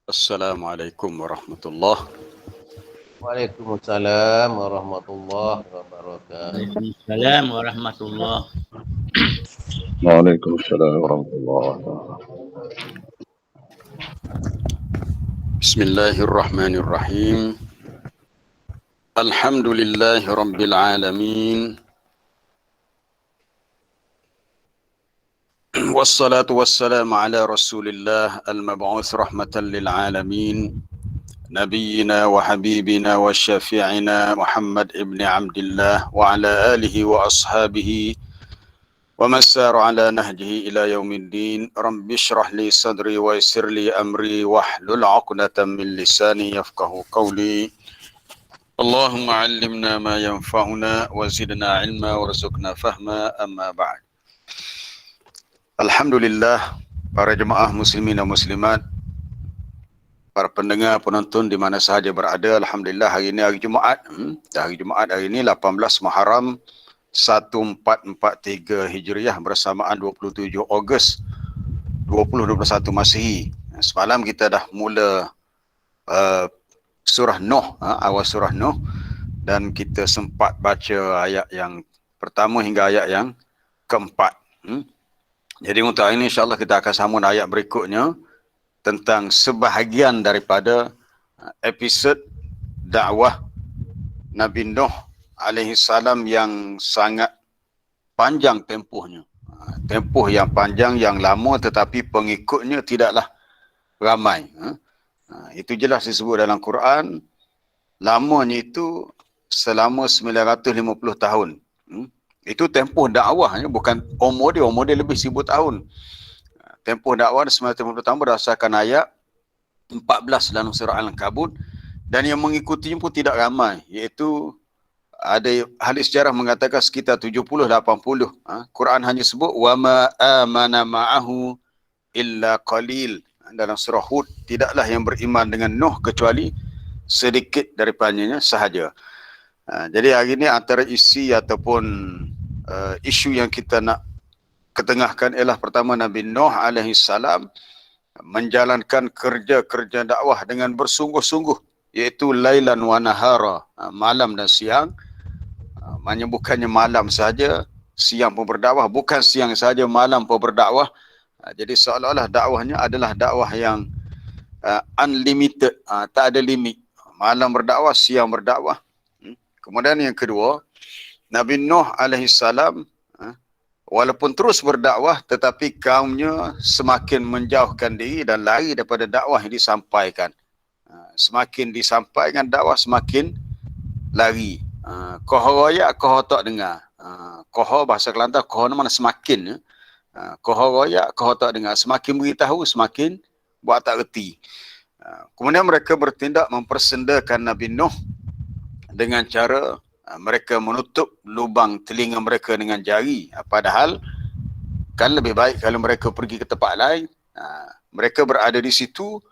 Assalamualaikum warahmatullahi Waalaikumsalam warahmatullahi wabarakatuh. Waalaikumsalam warahmatullahi. Waalaikumsalam warahmatullahi wabarakatuh. Bismillahirrahmanirrahim. Alhamdulillahi rabbil alamin. Wassalatu wassalamu ala rasulillah al-mab'uts rahmatan lil alamin. Nabiyyina wa habibina wa syafi'ina Muhammad ibn Abdillah wa ala alihi wa ashabihi wa man sara ala nahjihi ila yaumiddin. Rabbi shrah li sadri wa yassir li amri wahlul 'uqdatam min lisani yafqahu qawli. Allahumma 'allimna ma yanfa'una wa zidna 'ilma warzuqna fahma, amma ba'd. Alhamdulillah, para jemaah muslimin dan muslimat, para pendengar, penonton di mana sahaja berada, alhamdulillah hari ini hari Jumaat. Hari Jumaat hari ini 18 Muharram 1443 Hijriah bersamaan 27 Ogos 2021 Masihi. Semalam kita dah mula surah Nuh, awal surah Nuh, dan kita sempat baca ayat yang pertama hingga ayat yang keempat. Jadi untuk hari ini insyaAllah kita akan sambung ayat berikutnya tentang sebahagian daripada episod dakwah Nabi Nuh alaihi salam yang sangat panjang tempohnya. Tempoh yang panjang, yang lama, tetapi pengikutnya tidaklah ramai. Itu jelas disebut dalam Quran. Lamanya itu selama 950 tahun. Itu tempoh dakwahnya, bukan umur dia lebih 1000 tahun. Tempoh dakwah 950 tahun berdasarkan ayat 14 dalam surah Al-Ankabut, dan yang mengikutinya pun tidak ramai, iaitu ada ahli sejarah mengatakan sekitar 70-80. Quran hanya sebut wa ma amana ma'ahu illa qalil. Dalam surah Hud, tidaklah yang beriman dengan Nuh kecuali sedikit daripadanya sahaja. Jadi hari ini antara isi ataupun isu yang kita nak ketengahkan ialah pertama, Nabi Nuh alaihi salam menjalankan kerja-kerja dakwah dengan bersungguh-sungguh, iaitu lailan wa nahara, malam dan siang. Maknanya bukannya malam saja, siang pun berdakwah, bukan siang saja, malam pun berdakwah. Jadi seolah-olah dakwahnya adalah dakwah yang unlimited, tak ada limit. Malam berdakwah, siang berdakwah. Kemudian yang kedua, Nabi Nuh alaihi salam walaupun terus berdakwah, tetapi kaumnya semakin menjauhkan diri dan lari daripada dakwah yang disampaikan. Semakin disampaikan dakwah, semakin lari. Koho royak, koho tak dengar. Koho bahasa Kelantan, koho mana semakin. Koho royak, koho tak dengar. Semakin beritahu, semakin buat tak reti. Kemudian mereka bertindak mempersendakan Nabi Nuh dengan cara mereka menutup lubang telinga mereka dengan jari. Padahal kan lebih baik kalau mereka pergi ke tempat lain. Mereka berada di situ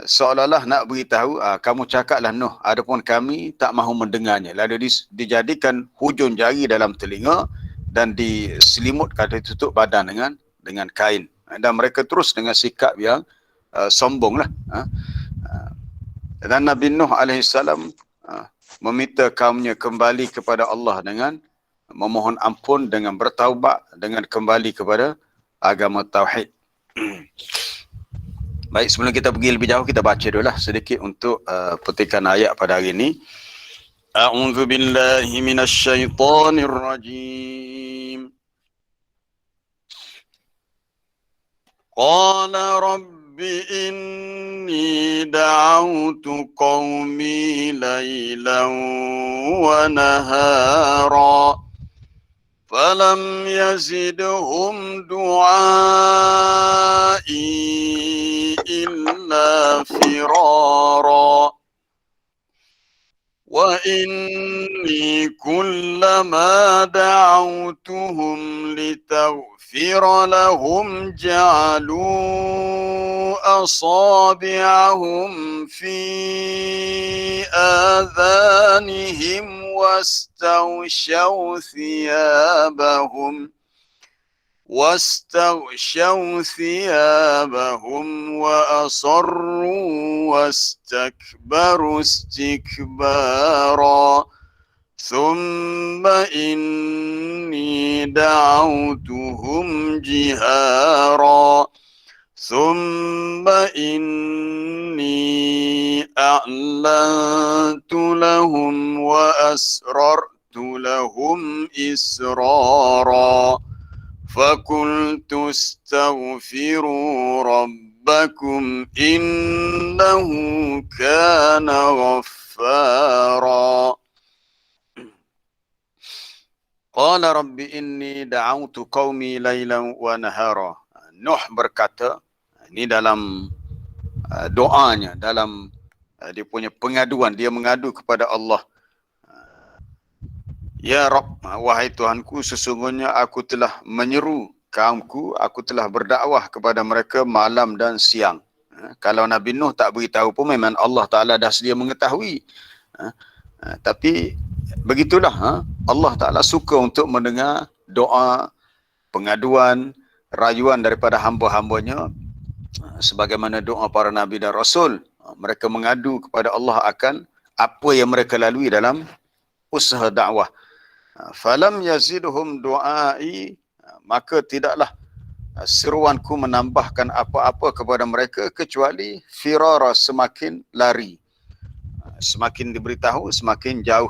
seolah-olah nak beritahu, kamu cakaplah Nuh, adapun kami tak mahu mendengarnya. Lalu dijadikan hujung jari dalam telinga dan diselimutkan, ditutup badan dengan kain. Dan mereka terus dengan sikap yang sombonglah. Dan Nabi Nuh alaihissalam meminta kaumnya kembali kepada Allah dengan memohon ampun, dengan bertaubat, dengan kembali kepada agama tauhid. Baik, sebelum kita pergi lebih jauh, kita baca dulu lah sedikit untuk petikan ayat pada hari ini. A'udzu billahi minasyaitonir rajim. Qala rabbi inni da'awtu qaumi laylan wa nahara falam yazidhum du'ai illa firara wa inni kullama da'awtuhum litaghfira lahum ja'alu asabi'ahum fi adhanihim wastawshaw thiyabahum واستغشوا ثيابهم وأصروا واستكبروا استكبارا ثم إني دعوتهم جهارا ثم إني أعلنت لهم وأسررت لهم إسرارا فقلت استغفروا ربكم إنه كان غفارا قال رب إني دعوت قومي ليلا ونهارا. Nuh berkata, ini dalam doanya, dalam dia punya pengaduan, dia mengadu kepada Allah. Ya Rabb, wahai Tuhanku, sesungguhnya aku telah menyeru kaumku, aku telah berdakwah kepada mereka malam dan siang. Kalau Nabi Nuh tak beritahu pun memang Allah Ta'ala dah sedia mengetahui. Tapi begitulah, Allah Ta'ala suka untuk mendengar doa, pengaduan, rayuan daripada hamba-hambanya, sebagaimana doa para Nabi dan Rasul. Mereka mengadu kepada Allah akan apa yang mereka lalui dalam usaha dakwah. Falam yazidhum du'ai, maka tidaklah seruanku menambahkan apa-apa kepada mereka kecuali firara, semakin lari. Semakin diberitahu, semakin jauh.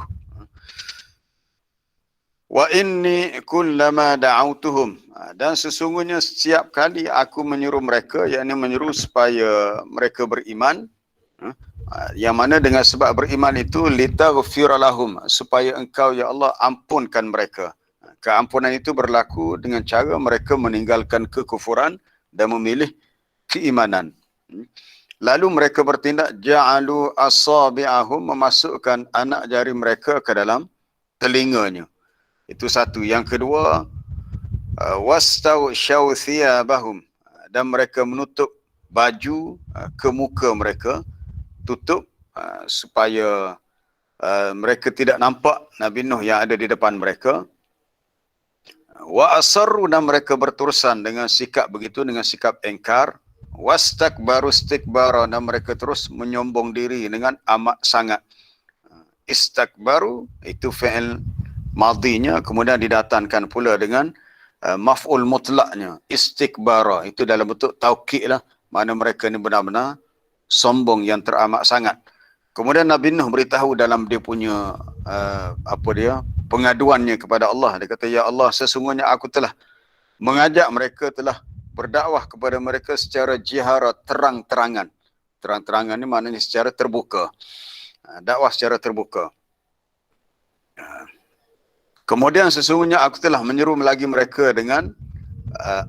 Wa inni kullama da'autuhum, dan sesungguhnya setiap kali aku menyuruh mereka, yakni menyuruh supaya mereka beriman, yang mana dengan sebab beriman itu litaghfira lahum, supaya engkau ya Allah ampunkan mereka. Keampunan itu berlaku dengan cara mereka meninggalkan kekufuran dan memilih keimanan. Lalu mereka bertindak, ja'alu asabi'ahum, memasukkan anak jari mereka ke dalam telinganya. Itu satu. Yang kedua, wastawsyaw thiyabahum, dan mereka menutup baju ke muka mereka, tutup supaya mereka tidak nampak Nabi Nuh yang ada di depan mereka. Wa asarru, dan mereka berterusan dengan sikap begitu, dengan sikap engkar. Wastakbaru istikbara, dan mereka terus menyombong diri dengan amat sangat. Istakbaru itu fi'il madinya, kemudian didatangkan pula dengan maf'ul mutlaknya. Istikbara itu dalam bentuk taukid lah, mana mereka ni benar-benar sombong yang teramat sangat. Kemudian Nabi Nuh beritahu dalam dia punya pengaduannya kepada Allah. Dia kata, ya Allah, sesungguhnya aku telah mengajak mereka, telah berdakwah kepada mereka secara jihara, terang-terangan. Terang-terangan ni maknanya secara terbuka. Dakwah secara terbuka. Kemudian sesungguhnya aku telah menyeru lagi mereka dengan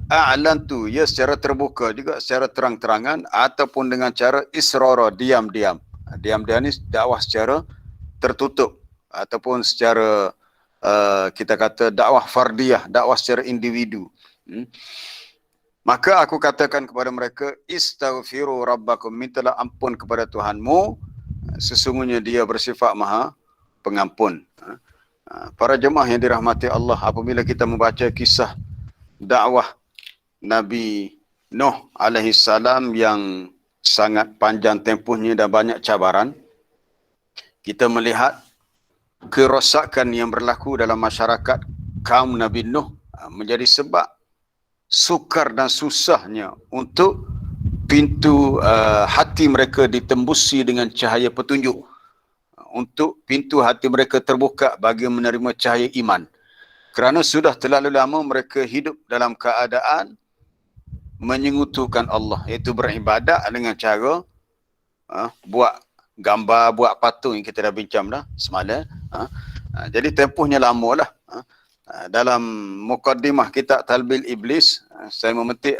a'lantu, ya secara terbuka juga, secara terang-terangan, ataupun dengan cara israra, diam-diam. Diam-diam ni dakwah secara tertutup, ataupun secara kita kata dakwah fardiyah, dakwah secara individu. Maka aku katakan kepada mereka, istaghfiru rabbakum, mintalah ampun kepada Tuhanmu, sesungguhnya dia bersifat maha pengampun. Para jemaah yang dirahmati Allah, apabila kita membaca kisah dakwah Nabi Nuh alaihi salam yang sangat panjang tempohnya dan banyak cabaran, kita melihat kerosakan yang berlaku dalam masyarakat kaum Nabi Nuh menjadi sebab sukar dan susahnya untuk pintu hati mereka ditembusi dengan cahaya petunjuk, untuk pintu hati mereka terbuka bagi menerima cahaya iman. Kerana sudah terlalu lama mereka hidup dalam keadaan menyekutukan Allah, iaitu beribadat dengan cara buat gambar, buat patung yang kita dah bincang dah semalam. Jadi tempohnya lama lah. Dalam mukaddimah kitab Talbil Iblis, saya memetik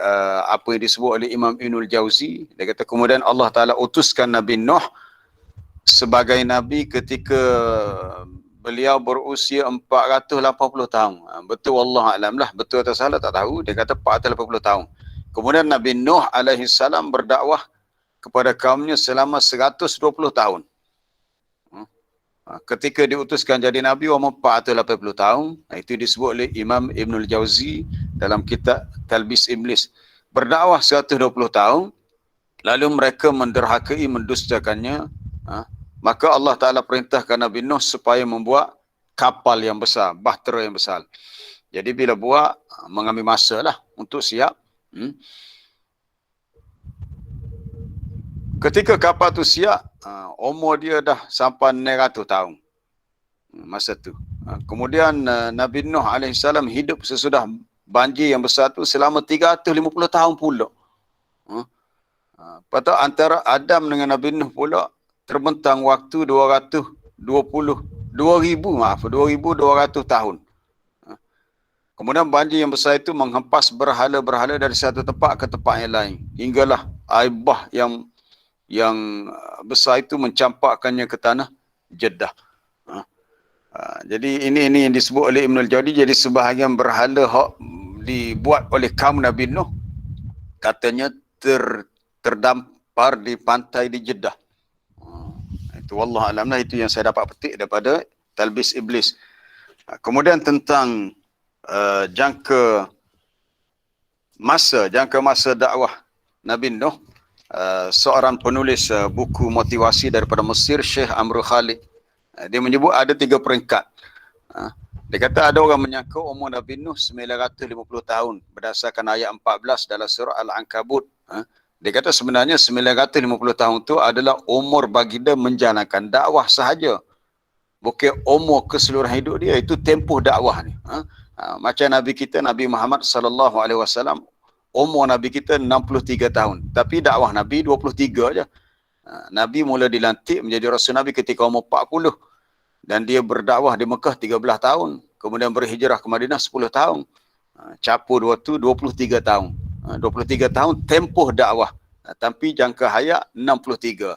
apa yang disebut oleh Imam Ibnul Jauzi. Dia kata kemudian Allah Ta'ala utuskan Nabi Nuh sebagai Nabi ketika beliau berusia 480 tahun. Betul Allah Alam lah, betul atau salah tak tahu. Dia kata 480 tahun. Kemudian Nabi Nuh alaihi salam berdakwah kepada kaumnya selama 120 tahun. Ketika diutuskan jadi Nabi umur 480 tahun. Itu disebut oleh Imam Ibnul Jauzi dalam kitab Talbis Iblis. Berdakwah 120 tahun. Lalu mereka menderhakai, mendustakannya. Maka Allah Ta'ala perintahkan Nabi Nuh supaya membuat kapal yang besar, bahtera yang besar. Jadi bila buat, mengambil masa lah untuk siap. Ketika kapal tu siap, umur dia dah sampai 900 tahun. Masa tu. Kemudian Nabi Nuh AS hidup sesudah banjir yang besar tu selama 350 tahun pula. Lepas tu antara Adam dengan Nabi Nuh pula terbentang waktu 200 tahun. Kemudian banjir yang besar itu menghempas berhala-berhala dari satu tempat ke tempat yang lain. Hinggalah air bah yang besar itu mencampakkannya ke tanah Jeddah. Jadi ini yang disebut oleh Ibnul Jauzi, jadi sebahagian berhala dibuat oleh kaum Nabi Nuh katanya terdampar di pantai di Jeddah. Itu wallahu alam, itu yang saya dapat petik daripada Talbis Iblis. Kemudian tentang jangka masa dakwah Nabi Nuh, seorang penulis buku motivasi daripada Mesir, Syekh Amru Khalid, dia menyebut ada 3 peringkat. Dia kata ada orang menyangka umur Nabi Nuh 950 tahun berdasarkan ayat 14 dalam surah Al-Ankabut. Dia kata sebenarnya 950 tahun itu adalah umur baginda menjalankan dakwah sahaja. Bukan umur keseluruhan hidup dia, itu tempoh dakwah ni. Macam Nabi kita, Nabi Muhammad SAW, umur Nabi kita 63 tahun. Tapi dakwah Nabi 23 aja. Nabi mula dilantik menjadi Rasul Nabi ketika umur 40. Dan dia berdakwah di Mekah 13 tahun. Kemudian berhijrah ke Madinah 10 tahun. Capur waktu 23 tahun. 23 tahun tempoh dakwah. Tapi jangka hayat 63.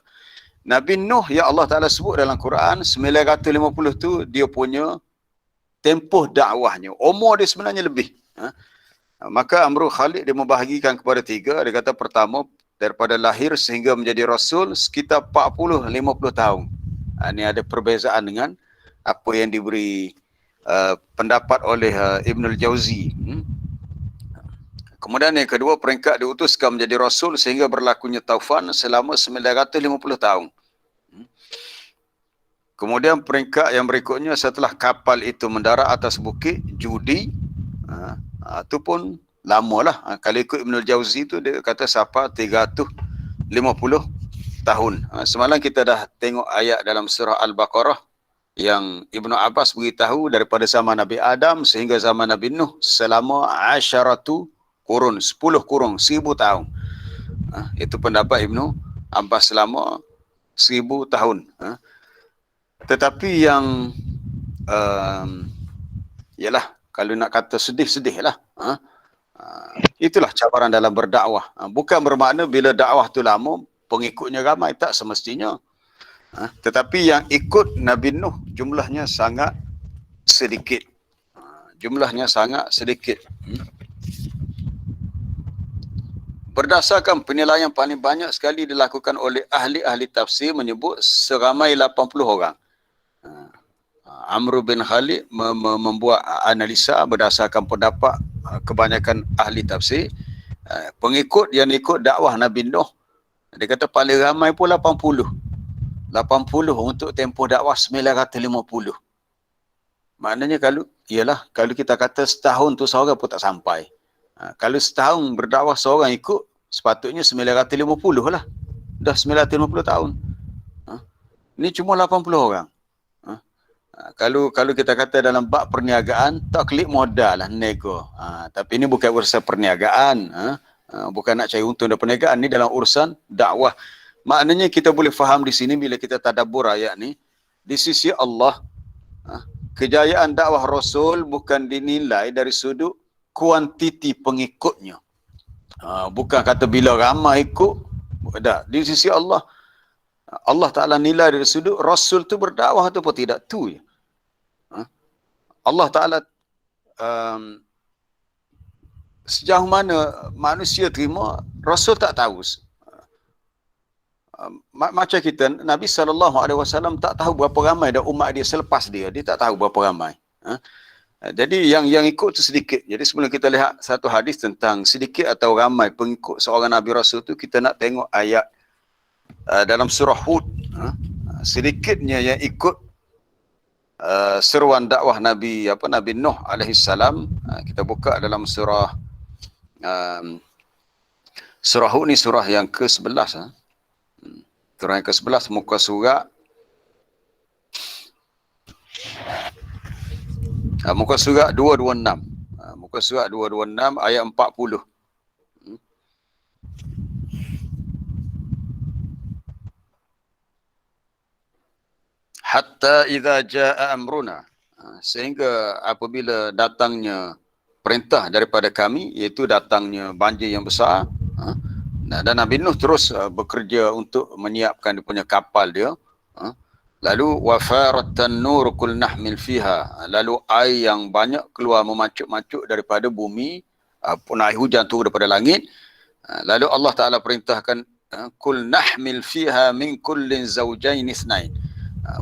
Nabi Nuh yang Allah Ta'ala sebut dalam Quran 950 tu dia punya tempoh dakwahnya. Umur dia sebenarnya lebih. Maka Amru Khalid dia membahagikan kepada 3. Dia kata pertama, daripada lahir sehingga menjadi Rasul sekitar 40-50 tahun. Ini ada perbezaan dengan apa yang diberi pendapat oleh Ibnul Jauzi. Kemudian yang kedua, peringkat diutuskan menjadi Rasul sehingga berlakunya taufan selama 950 tahun. Kemudian peringkat yang berikutnya setelah kapal itu mendarat atas bukit Judi, itu pun lama lah. Kalau ikut Ibnul Jauzi tu dia kata sampai 350 tahun. Semalam kita dah tengok ayat dalam surah Al-Baqarah yang Ibnu Abbas beritahu daripada zaman Nabi Adam sehingga zaman Nabi Nuh selama 10 kurun, 10 kurun, 1000 tahun. Itu pendapat Ibnu Abbas selama 1000 tahun. Tetapi yang yalah, kalau nak kata sedih-sedih lah. Itulah cabaran dalam berdakwah. Bukan bermakna bila dakwah tu lama, pengikutnya ramai, tak semestinya. Tetapi yang ikut Nabi Nuh jumlahnya sangat sedikit. Jumlahnya sangat sedikit. Berdasarkan penilaian paling banyak sekali dilakukan oleh ahli-ahli tafsir menyebut seramai 80 orang. Amr bin Khalid membuat analisa berdasarkan pendapat kebanyakan ahli tafsir. Pengikut yang ikut dakwah Nabi Nuh, dia kata paling ramai pun 80. 80 untuk tempoh dakwah 950. Maknanya kalau kita kata setahun tu seorang pun tak sampai. Kalau setahun berdakwah seorang ikut, sepatutnya 950 lah. Dah 950 tahun. Ini cuma 80 orang. Kalau kita kata dalam bab perniagaan, tak klik modal lah, nego. Tapi ini bukan urusan perniagaan. Bukan nak cari untung dari perniagaan. Ini dalam urusan dakwah. Maknanya kita boleh faham di sini bila kita tadabbur ayat ni. Di sisi Allah, kejayaan dakwah Rasul bukan dinilai dari sudut kuantiti pengikutnya. Bukan kata bila ramai ikut. Tak. Di sisi Allah, Allah Ta'ala nilai dari sudut Rasul tu berdakwah tu pun tidak tu je. Allah Ta'ala sejauh mana manusia terima, Rasul tak tahu. Macam kita, Nabi SAW tak tahu berapa ramai dah umat dia selepas dia tak tahu berapa ramai. Jadi yang ikut tu sedikit. Jadi sebelum kita lihat satu hadis tentang sedikit atau ramai pengikut seorang Nabi Rasul tu, kita nak tengok ayat dalam surah Hud. Sedikitnya yang ikut seruan dakwah Nabi Nuh alaihi salam. Kita buka dalam surah Hud ni, surah yang ke-11. Surah yang ke-11, muka surat 226. Muka surat 226 ayat 40. Hatta idza jaa amruna, sehingga apabila datangnya perintah daripada kami, iaitu datangnya banjir yang besar. Dan Nabi Nuh terus bekerja untuk menyiapkan dia punya kapal dia. Lalu wafarat tanur kul nahmil fiha, lalu air yang banyak keluar memancuk-mancuk daripada bumi, air hujan turun daripada langit. Lalu Allah Taala perintahkan kul nahmil fiha min kullin zawjain itsnain.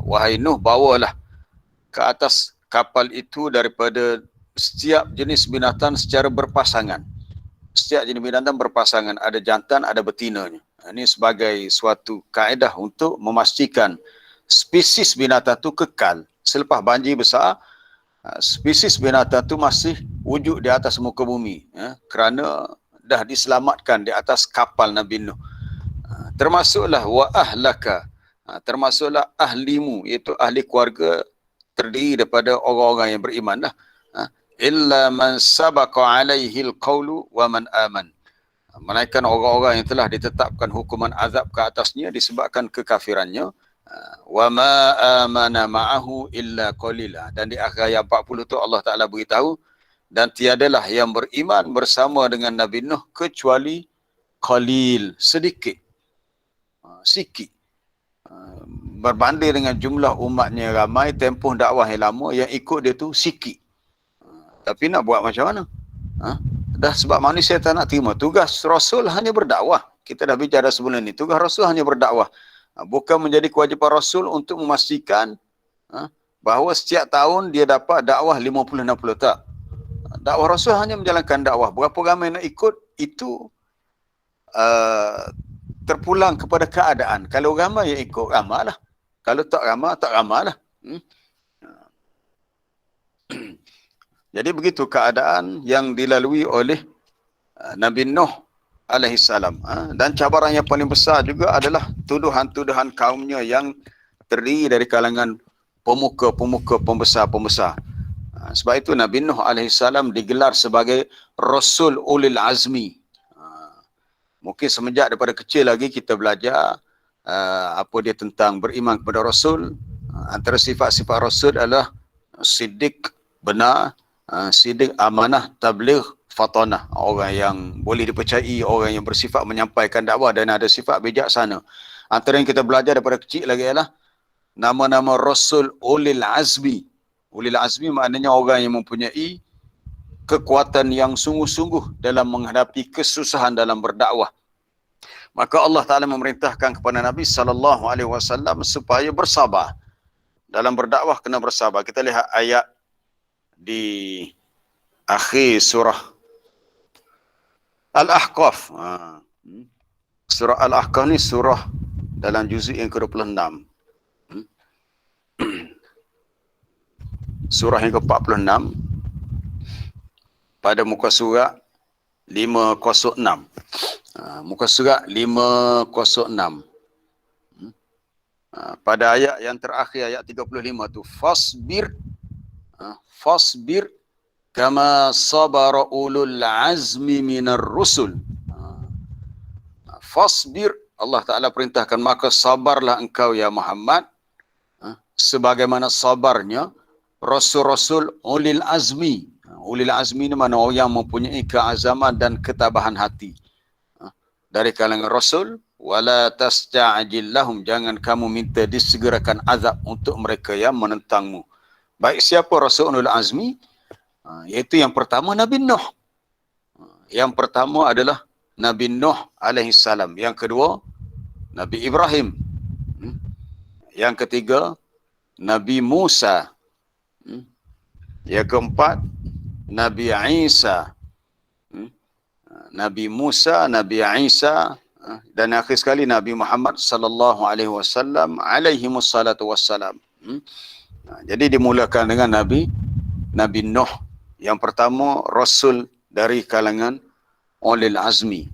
Wahai Nuh, bawalah ke atas kapal itu daripada setiap jenis binatang secara berpasangan. Setiap jenis binatang berpasangan, ada jantan, ada betinanya. Ini sebagai suatu kaedah untuk memastikan spesies binatang itu kekal. Selepas banjir besar, spesies binatang itu masih wujud di atas muka bumi, kerana dah diselamatkan di atas kapal Nabi Nuh. Termasuklah wa ahlaka, termasuklah ahlimu, iaitu ahli keluarga, terdiri daripada orang-orang yang beriman lah. Illa man sabaqa alaihi alqawlu wa man aman. Melainkan orang-orang yang telah ditetapkan hukuman azab ke atasnya disebabkan kekafirannya. Wa ma amana ma'ahu illa qalila. Dan di akhir ayat 40 tu Allah Ta'ala beritahu, dan tiadalah yang beriman bersama dengan Nabi Nuh kecuali qalil, sedikit. Sikit. Berbanding dengan jumlah umatnya ramai, tempoh dakwah yang lama, yang ikut dia tu sikit. Tapi nak buat macam mana? Dah sebab manusia tak nak terima. Tugas Rasul hanya berdakwah. Kita dah bicara sebelum ni. Tugas Rasul hanya berdakwah. Bukan menjadi kewajipan Rasul untuk memastikan bahawa setiap tahun dia dapat dakwah 50-60. Tak. Dakwah Rasul hanya menjalankan dakwah. Berapa ramai nak ikut, itu terpulang kepada keadaan. Kalau ramai yang ikut, ramai lah. Kalau tak ramai lah. Jadi begitu keadaan yang dilalui oleh Nabi Nuh alaihissalam. Dan cabaran yang paling besar juga adalah tuduhan-tuduhan kaumnya yang terdiri dari kalangan pemuka-pemuka, pembesar-pembesar. Sebab itu Nabi Nuh alaihissalam digelar sebagai Rasul Ulil Azmi. Mungkin semenjak daripada kecil lagi kita belajar apa dia tentang beriman kepada Rasul. Antara sifat-sifat Rasul adalah siddiq, benar, siddiq, amanah, tabligh, fatanah. Orang yang boleh dipercayai, orang yang bersifat menyampaikan dakwah dan ada sifat bijaksana. Antara yang kita belajar daripada kecil lagi ialah nama-nama Rasul Ulil Azmi. Ulil Azmi maknanya orang yang mempunyai kekuatan yang sungguh-sungguh dalam menghadapi kesusahan dalam berdakwah. Maka Allah Ta'ala memerintahkan kepada Nabi SAW supaya bersabar. Dalam berdakwah kena bersabar. Kita lihat ayat di akhir surah Al-Ahqaf. Surah Al-Ahqaf ni surah dalam juzuk yang ke-26. Surah yang ke-46 pada muka surat 506. Muka surat 506. Pada ayat yang terakhir, ayat 35 tu, fasbir kama sabara ulul azmi minar rusul. Fasbir, Allah Ta'ala perintahkan, maka sabarlah engkau ya Muhammad sebagaimana sabarnya Rasul-Rasul ulil azmi. Ulil azmi ni mana orang yang mempunyai keazaman dan ketabahan hati. Dari kalangan Rasul, wala tasta'jil lahum, jangan kamu minta disegerakan azab untuk mereka yang menentangmu. Baik siapa Rasul ulil azmi? Iaitu yang pertama Nabi Nuh. Yang pertama adalah Nabi Nuh alaihissalam. Yang kedua Nabi Ibrahim. Yang ketiga, Nabi Musa. Yang keempat, Nabi Isa. Nabi Musa, Nabi Isa, dan akhir sekali Nabi Muhammad sallallahu alaihi wasallam alaihi wassalatu wassalam. Jadi dimulakan dengan Nabi Nuh. Yang pertama, Rasul dari kalangan ulil azmi.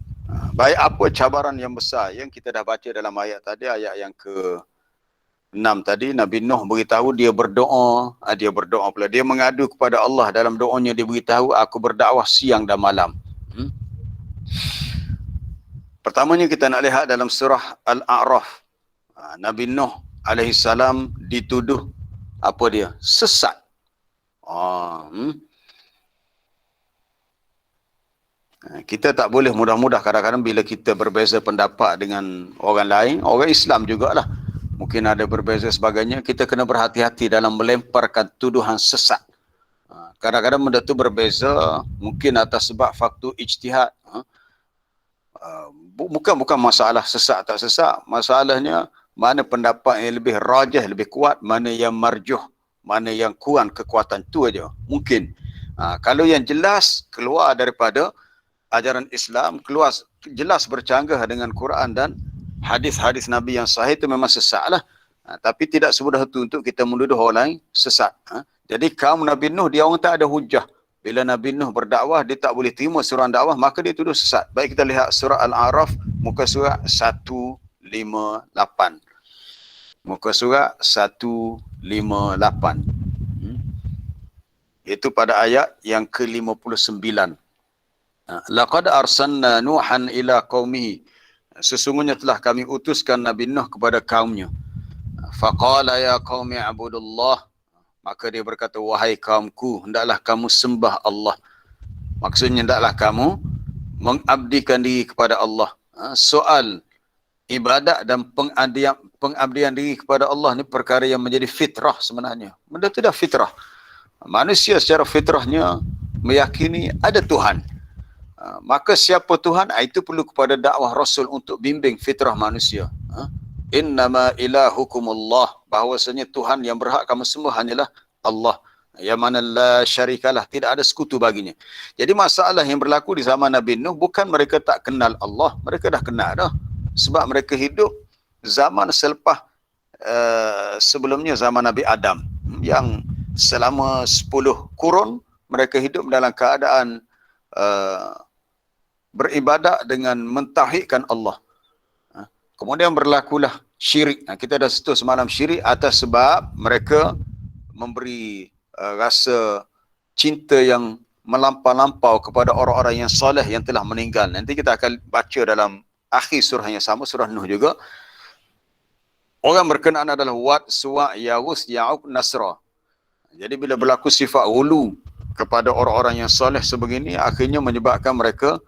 Baik, apa cabaran yang besar yang kita dah baca dalam ayat tadi, ayat yang ke-6 tadi, Nabi Nuh beritahu dia berdoa, pula. Dia mengadu kepada Allah dalam doanya, dia beritahu, aku berdakwah siang dan malam. Pertamanya kita nak lihat dalam surah Al-A'raf. Nabi Nuh alaihissalam dituduh apa dia? Sesat. Kita tak boleh mudah-mudah kadang-kadang bila kita berbeza pendapat dengan orang lain, orang Islam jugalah. Mungkin ada berbeza sebagainya, kita kena berhati-hati dalam melemparkan tuduhan sesat. Kadang-kadang benda tu berbeza mungkin atas sebab faktor ijtihad. Bukan masalah sesat tak sesat, masalahnya mana pendapat yang lebih rajah, lebih kuat, mana yang marjuh, mana yang kurang kekuatan tu aja. Mungkin. Kalau yang jelas keluar daripada ajaran Islam, keluar jelas bercanggah dengan Quran dan hadis-hadis Nabi yang sahih, itu memang sesat lah. Tapi tidak semudah itu untuk kita menuduh orang lain sesat. Jadi kaum Nabi Nuh, dia orang tak ada hujah. Bila Nabi Nuh berdakwah, dia tak boleh terima suruhan dakwah, maka dia tuduh sesat. Baik, kita lihat surah Al-A'raf, muka surat 158. Muka surat 158. Itu pada ayat yang ke-59. Laqad arsalna Nuhan ila qaumihi. Sesungguhnya telah kami utuskan Nabi Nuh kepada kaumnya. Faqala ya qaumi abudullah. Maka dia berkata, wahai kaumku, hendaklah kamu sembah Allah. Maksudnya hendaklah kamu mengabdikan diri kepada Allah. Soal ibadat dan pengabdian diri kepada Allah ni perkara yang menjadi fitrah sebenarnya. Benda tu dah fitrah. Manusia secara fitrahnya meyakini ada Tuhan. Maka siapa Tuhan, itu perlu kepada dakwah Rasul untuk bimbing fitrah manusia. Innama ilahukumullah, bahawasanya Tuhan yang berhak kamu sembah hanyalah Allah, yang mana la syarikalah, tidak ada sekutu baginya. Jadi masalah yang berlaku di zaman Nabi Nuh bukan mereka tak kenal Allah, mereka dah kenal dah. Sebab mereka hidup zaman selepas sebelumnya zaman Nabi Adam, yang selama 10 kurun mereka hidup dalam keadaan beribadat dengan mentauhidkan Allah. Kemudian berlakulah syirik. Kita dah sentuh semalam syirik atas sebab mereka memberi rasa cinta yang melampau-lampau kepada orang-orang yang soleh yang telah meninggal. Nanti kita akan baca dalam akhir surah yang sama, surah Nuh juga. Orang berkenaan adalah Wad, Suwa', Yawus, Ya'ub, Nasra. Jadi bila berlaku sifat ulu kepada orang-orang yang soleh sebegini, akhirnya menyebabkan mereka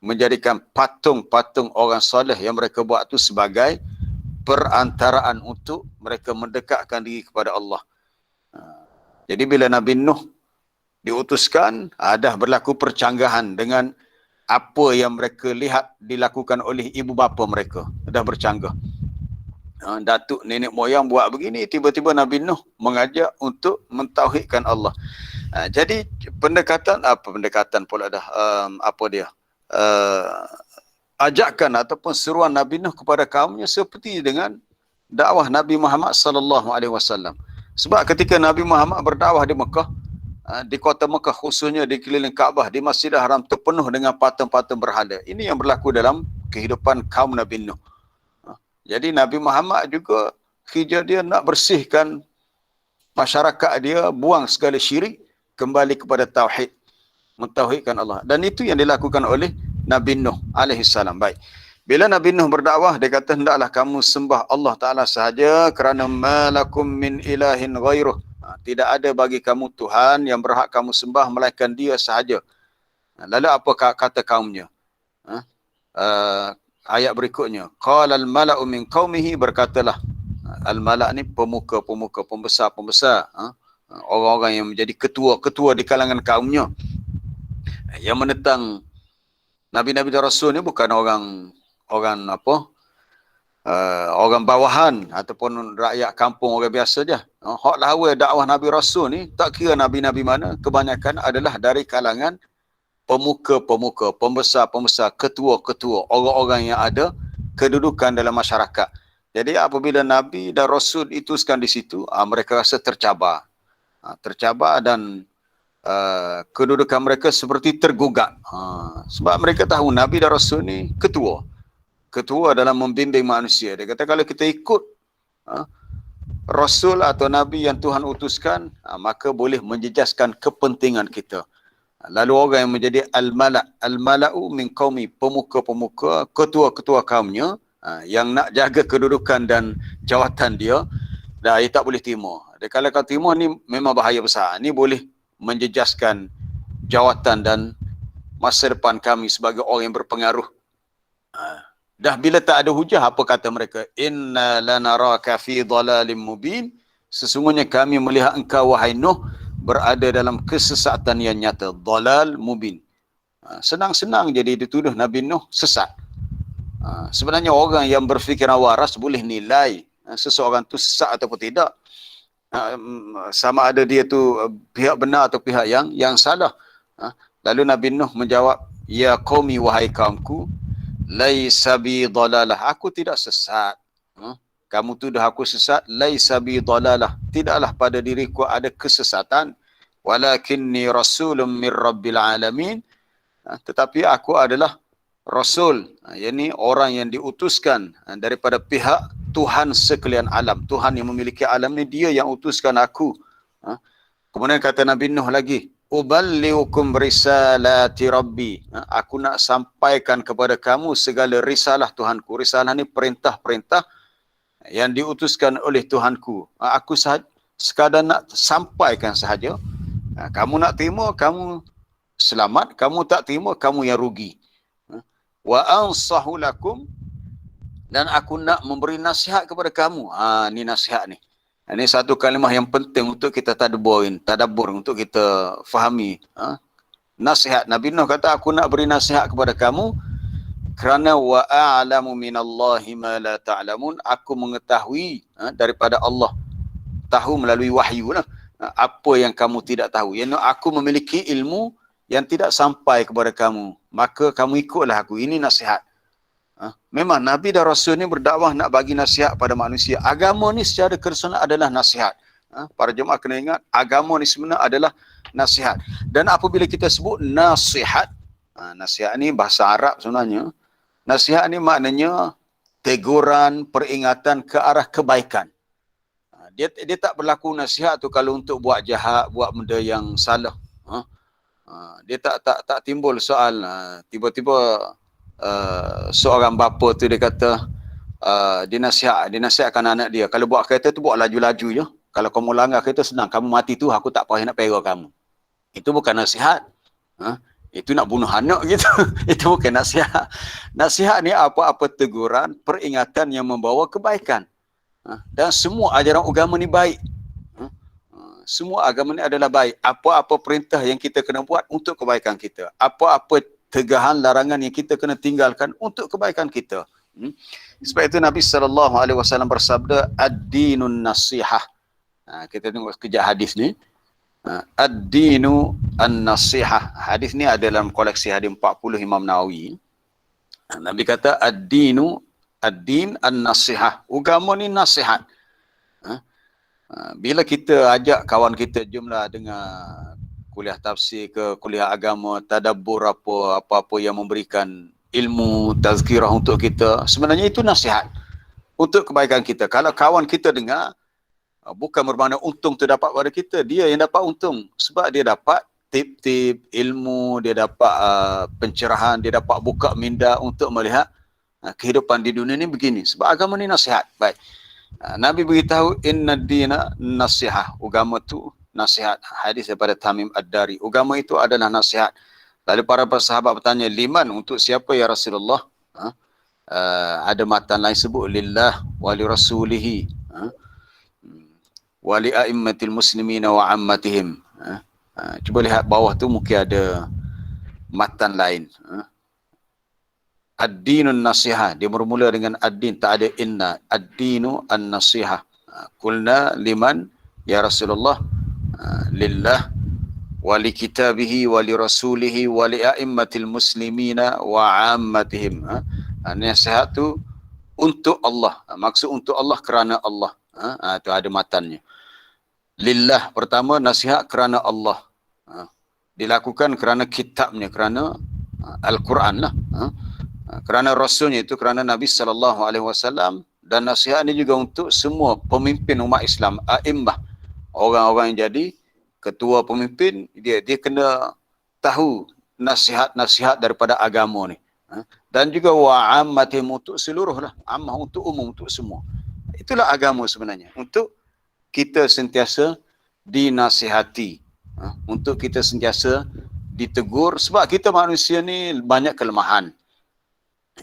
menjadikan patung-patung orang soleh yang mereka buat itu sebagai perantaraan untuk mereka mendekatkan diri kepada Allah. Jadi bila Nabi Nuh diutuskan, dah berlaku percanggahan dengan apa yang mereka lihat dilakukan oleh ibu bapa mereka. Dah bercanggah. Datuk nenek moyang buat begini, tiba-tiba Nabi Nuh mengajak untuk mentauhidkan Allah. Jadi pendekatan pula dah, ajakan ataupun seruan Nabi Nuh kepada kaumnya seperti dengan dakwah Nabi Muhammad sallallahu alaihi wasallam. Sebab ketika Nabi Muhammad berdakwah di Mekah, di kota Mekah khususnya di keliling Kaabah, di Masjidil Haram terpenuh dengan patung-patung berhala. Ini yang berlaku dalam kehidupan kaum Nabi Nuh. Jadi Nabi Muhammad juga kerja dia nak bersihkan masyarakat dia, buang segala syirik, kembali kepada tauhid, mentauhidkan Allah. Dan itu yang dilakukan oleh Nabi Nuh alaihissalam. Baik. Bila Nabi Nuh berdakwah, dia kata hendaklah kamu sembah Allah Ta'ala sahaja kerana malakum min ilahin ghairuh. Tidak ada bagi kamu Tuhan yang berhak kamu sembah melainkan dia sahaja. Lalu apa kata kaumnya? Ayat berikutnya. Qalal mala'u min qaumihi, berkatalah. Al-mala' ni pemuka-pemuka, pembesar-pembesar. Orang-orang yang menjadi ketua-ketua di kalangan kaumnya. Yang menentang Nabi-Nabi dan Rasul ni bukan orang orang bawahan ataupun rakyat kampung orang biasa je. Hak lawa dakwah Nabi Rasul ni, tak kira Nabi-Nabi mana, kebanyakan adalah dari kalangan pemuka-pemuka, pembesar-pembesar, ketua-ketua, orang-orang yang ada kedudukan dalam masyarakat. Jadi apabila Nabi dan Rasul diutuskan di situ, mereka rasa tercabar. Tercabar dan kedudukan mereka seperti tergugat. Sebab mereka tahu Nabi dan Rasul ni ketua. Ketua dalam membimbing manusia. Dia kata kalau kita ikut Rasul atau Nabi yang Tuhan utuskan, maka boleh menjejaskan kepentingan kita. Lalu orang yang menjadi al-mala'u min qaumi, pemuka-pemuka, ketua-ketua kaumnya, yang nak jaga kedudukan dan jawatan dia, dia tak boleh terima. Dia kalau kau terima ni memang bahaya besar. Ni boleh menjejaskan jawatan dan masa depan kami sebagai orang yang berpengaruh. Dah bila tak ada hujah, apa kata mereka? Inna lanaraka fi dhalalim mubin. Sesungguhnya kami melihat engkau wahai Nuh berada dalam kesesatan yang nyata. Dhalal mubin. Senang-senang jadi dituduh Nabi Nuh sesat. Sebenarnya orang yang berfikiran waras boleh nilai seseorang tu sesat ataupun tidak. Sama ada dia tu pihak benar atau pihak yang salah. Lalu Nabi Nuh menjawab, ya qaumi wahai kaumku, laisa bi dhalalah, aku tidak sesat. Kamu tuduh aku sesat, laisa bi dhalalah, tidaklah pada diriku ada kesesatan, walakinni rasulun min rabbil alamin, tetapi aku adalah rasul, yakni orang yang diutuskan daripada pihak Tuhan sekalian alam. Tuhan yang memiliki alam ni, dia yang utuskan aku. Kemudian kata Nabi Nuh lagi, uballiukum risalati rabbi, aku nak sampaikan kepada kamu segala risalah Tuhanku. Risalah ni perintah-perintah yang diutuskan oleh Tuhanku. Aku sekadar nak sampaikan sahaja. Kamu nak terima, kamu selamat. Kamu tak terima, kamu yang rugi. Wa ansahu lakum, dan aku nak memberi nasihat kepada kamu. Ni nasihat ni. Ini satu kalimah yang penting untuk kita tadabbur, untuk kita fahami. Nasihat. Nabi Nuh kata, aku nak beri nasihat kepada kamu kerana wa a'lamu minallahi ma la ta'lamun, aku mengetahui daripada Allah, tahu melalui wahyu lah, apa yang kamu tidak tahu. Yang aku memiliki ilmu yang tidak sampai kepada kamu, maka kamu ikutlah aku. Ini nasihat. Memang Nabi dan Rasul ni berdakwah nak bagi nasihat pada manusia. Agama ni secara keseluruhan adalah nasihat. Para jemaah kena ingat, agama ni sebenarnya adalah nasihat. Dan apabila kita sebut nasihat, nasihat ni bahasa Arab sebenarnya. Nasihat ni maknanya teguran, peringatan ke arah kebaikan. Dia tak berlaku nasihat tu kalau untuk buat jahat, buat benda yang salah. Dia tak timbul soal tiba-tiba seorang bapa tu dia kata dia nasihatkan anak dia, kalau buat kereta tu buat laju-laju je, kalau kamu langgar kereta senang, kamu mati tu aku tak payah nak pera kamu. Itu bukan nasihat. Itu nak bunuh anak gitu. Itu bukan nasihat. Nasihat ni apa-apa teguran, peringatan yang membawa kebaikan. Dan semua ajaran agama ni baik. Semua agama ni adalah baik. Apa-apa perintah yang kita kena buat untuk kebaikan kita. Apa-apa tegahan, larangan yang kita kena tinggalkan untuk kebaikan kita. Sebab itu Nabi SAW bersabda, ad-dinun nasihah. Kita tengok sekejap hadis ni. Ad-dinu an-nasihah. Hadis ni ada dalam koleksi hadis 40 Imam Nawawi. Nabi kata, ad-din an-nasihah. Agama ni nasihat. Bila kita ajak kawan kita, jumlah dengar kuliah tafsir ke kuliah agama, tadabbur apa-apa yang memberikan ilmu, tazkirah untuk kita, sebenarnya itu nasihat untuk kebaikan kita. Kalau kawan kita dengar, bukan bermakna untung tu dapat pada kita, dia yang dapat untung. Sebab dia dapat tip-tip ilmu, dia dapat pencerahan, dia dapat buka minda untuk melihat kehidupan di dunia ni begini. Sebab agama ni nasihat. Baik. Nabi beritahu, inna dina nasihah. Agama tu nasihat. Hadis daripada Tamim Ad-Dari. Agama itu adalah nasihat. Lalu para sahabat bertanya, liman, untuk siapa ya Rasulullah? Ada matan lain sebut, lillah wali rasulihi, wali a'immatil muslimina wa ammatihim. Cuba lihat bawah tu mungkin ada matan lain. ad-dinun nasihah. Dia bermula dengan ad-din, tak ada inna. Ad-dinu an-nasihah. Qulna liman ya Rasulullah? Lillah wa li kitabihi wa li rasulihi wa li a'immatil muslimina wa ammatihim. Nasihat tu untuk Allah. Maksud untuk Allah kerana Allah. Itu ada matannya. Lillah, pertama nasihat kerana Allah. Dilakukan kerana kitabnya, kerana Al-Quran lah. Kerana Rasulnya, itu kerana Nabi SAW. Dan nasihat ini juga untuk semua pemimpin umat Islam, a'immah, orang-orang yang jadi ketua pemimpin, dia kena tahu nasihat-nasihat daripada agama ni. Dan juga wa'ammatihim, untuk seluruh lah, ammah, untuk umum, untuk semua. Itulah agama sebenarnya, untuk kita sentiasa dinasihati, untuk kita sentiasa ditegur, sebab kita manusia ni banyak kelemahan.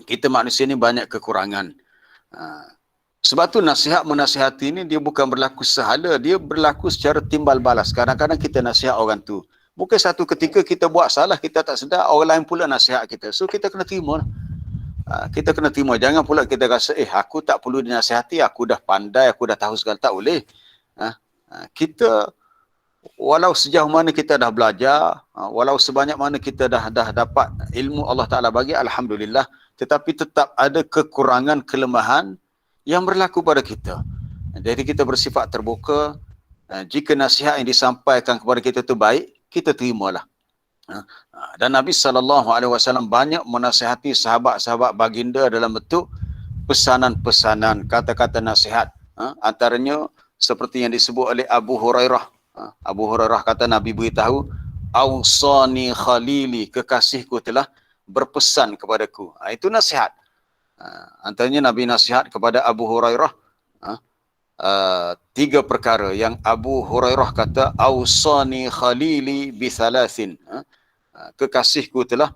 Kita manusia ni banyak kekurangan. Sebab tu nasihat menasihati ni dia bukan berlaku sehala, dia berlaku secara timbal balas. Kadang-kadang kita nasihat orang tu, mungkin satu ketika kita buat salah, kita tak sedar, orang lain pula nasihat kita. So kita kena terima lah. Kita kena terima. Jangan pula kita rasa, aku tak perlu dinasihati, aku dah pandai, aku dah tahu segala. Tak boleh. Kita, walau sejauh mana kita dah belajar, walau sebanyak mana kita dah dapat ilmu Allah Ta'ala bagi, Alhamdulillah, tetapi tetap ada kekurangan, kelemahan yang berlaku pada kita. Jadi kita bersifat terbuka. Jika nasihat yang disampaikan kepada kita itu baik, kita terimalah. Dan Nabi SAW banyak menasihati sahabat-sahabat baginda dalam bentuk pesanan-pesanan, kata-kata nasihat. Antaranya seperti yang disebut oleh Abu Hurairah. Abu Hurairah kata Nabi beritahu, "Awsani khalili, kekasihku telah berpesan kepadaku." Itu nasihat. Antaranya Nabi nasihat kepada Abu Hurairah 3 perkara yang Abu Hurairah kata, "Awsani khalili bi thalathin." Kekasihku telah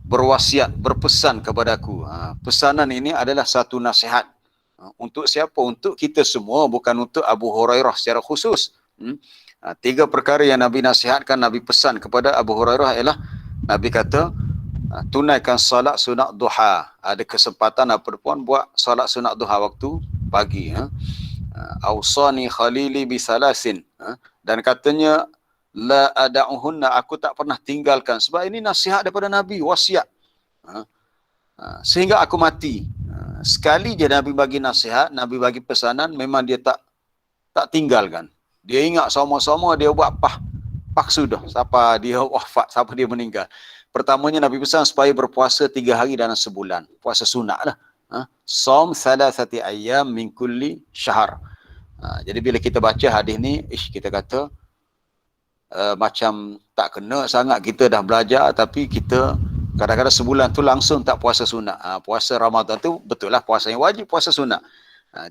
berwasiat, berpesan kepadaku. Pesanan ini adalah satu nasihat. Untuk siapa? Untuk kita semua, bukan untuk Abu Hurairah secara khusus. 3 perkara yang Nabi nasihatkan, Nabi pesan kepada Abu Hurairah ialah, Nabi kata, tunaikan salat sunat duha. Ada kesempatan apa pun buat salat sunat duha waktu pagi. Awsani khalili bi salasin. Dan katanya, la ada'uhunna, aku tak pernah tinggalkan. Sebab ini nasihat daripada Nabi, wasiat. Sehingga aku mati. Sekali je Nabi bagi nasihat, Nabi bagi pesanan, memang dia tak tinggalkan. Dia ingat sama-sama, dia buat pak sudah sampai dia wafat, sampai dia meninggal. Pertamanya Nabi pesan supaya berpuasa 3 hari dalam sebulan. Puasa sunat lah. Som thalathati ayyam min kulli syahr. Jadi bila kita baca hadis ni, kita kata macam tak kena sangat, kita dah belajar tapi kita kadang-kadang sebulan tu langsung tak puasa sunat. Puasa Ramadan tu betul lah puasa yang wajib, puasa sunat.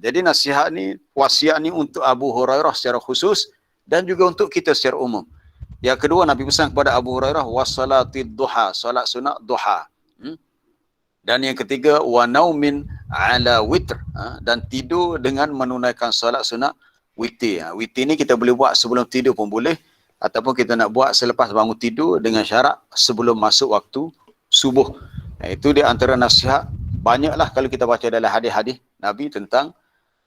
Jadi nasihat ni, wasiat ni untuk Abu Hurairah secara khusus dan juga untuk kita secara umum. Yang kedua, Nabi pesan kepada Abu Hurairah, wassalatid duha, salat sunat duha. Dan yang ketiga, wa naumin ala witr, dan tidur dengan menunaikan salat sunat witir. Witir ni kita boleh buat sebelum tidur pun boleh, ataupun kita nak buat selepas bangun tidur dengan syarat sebelum masuk waktu subuh. Itu di antara nasihat. Banyaklah kalau kita baca dalam hadis-hadis Nabi tentang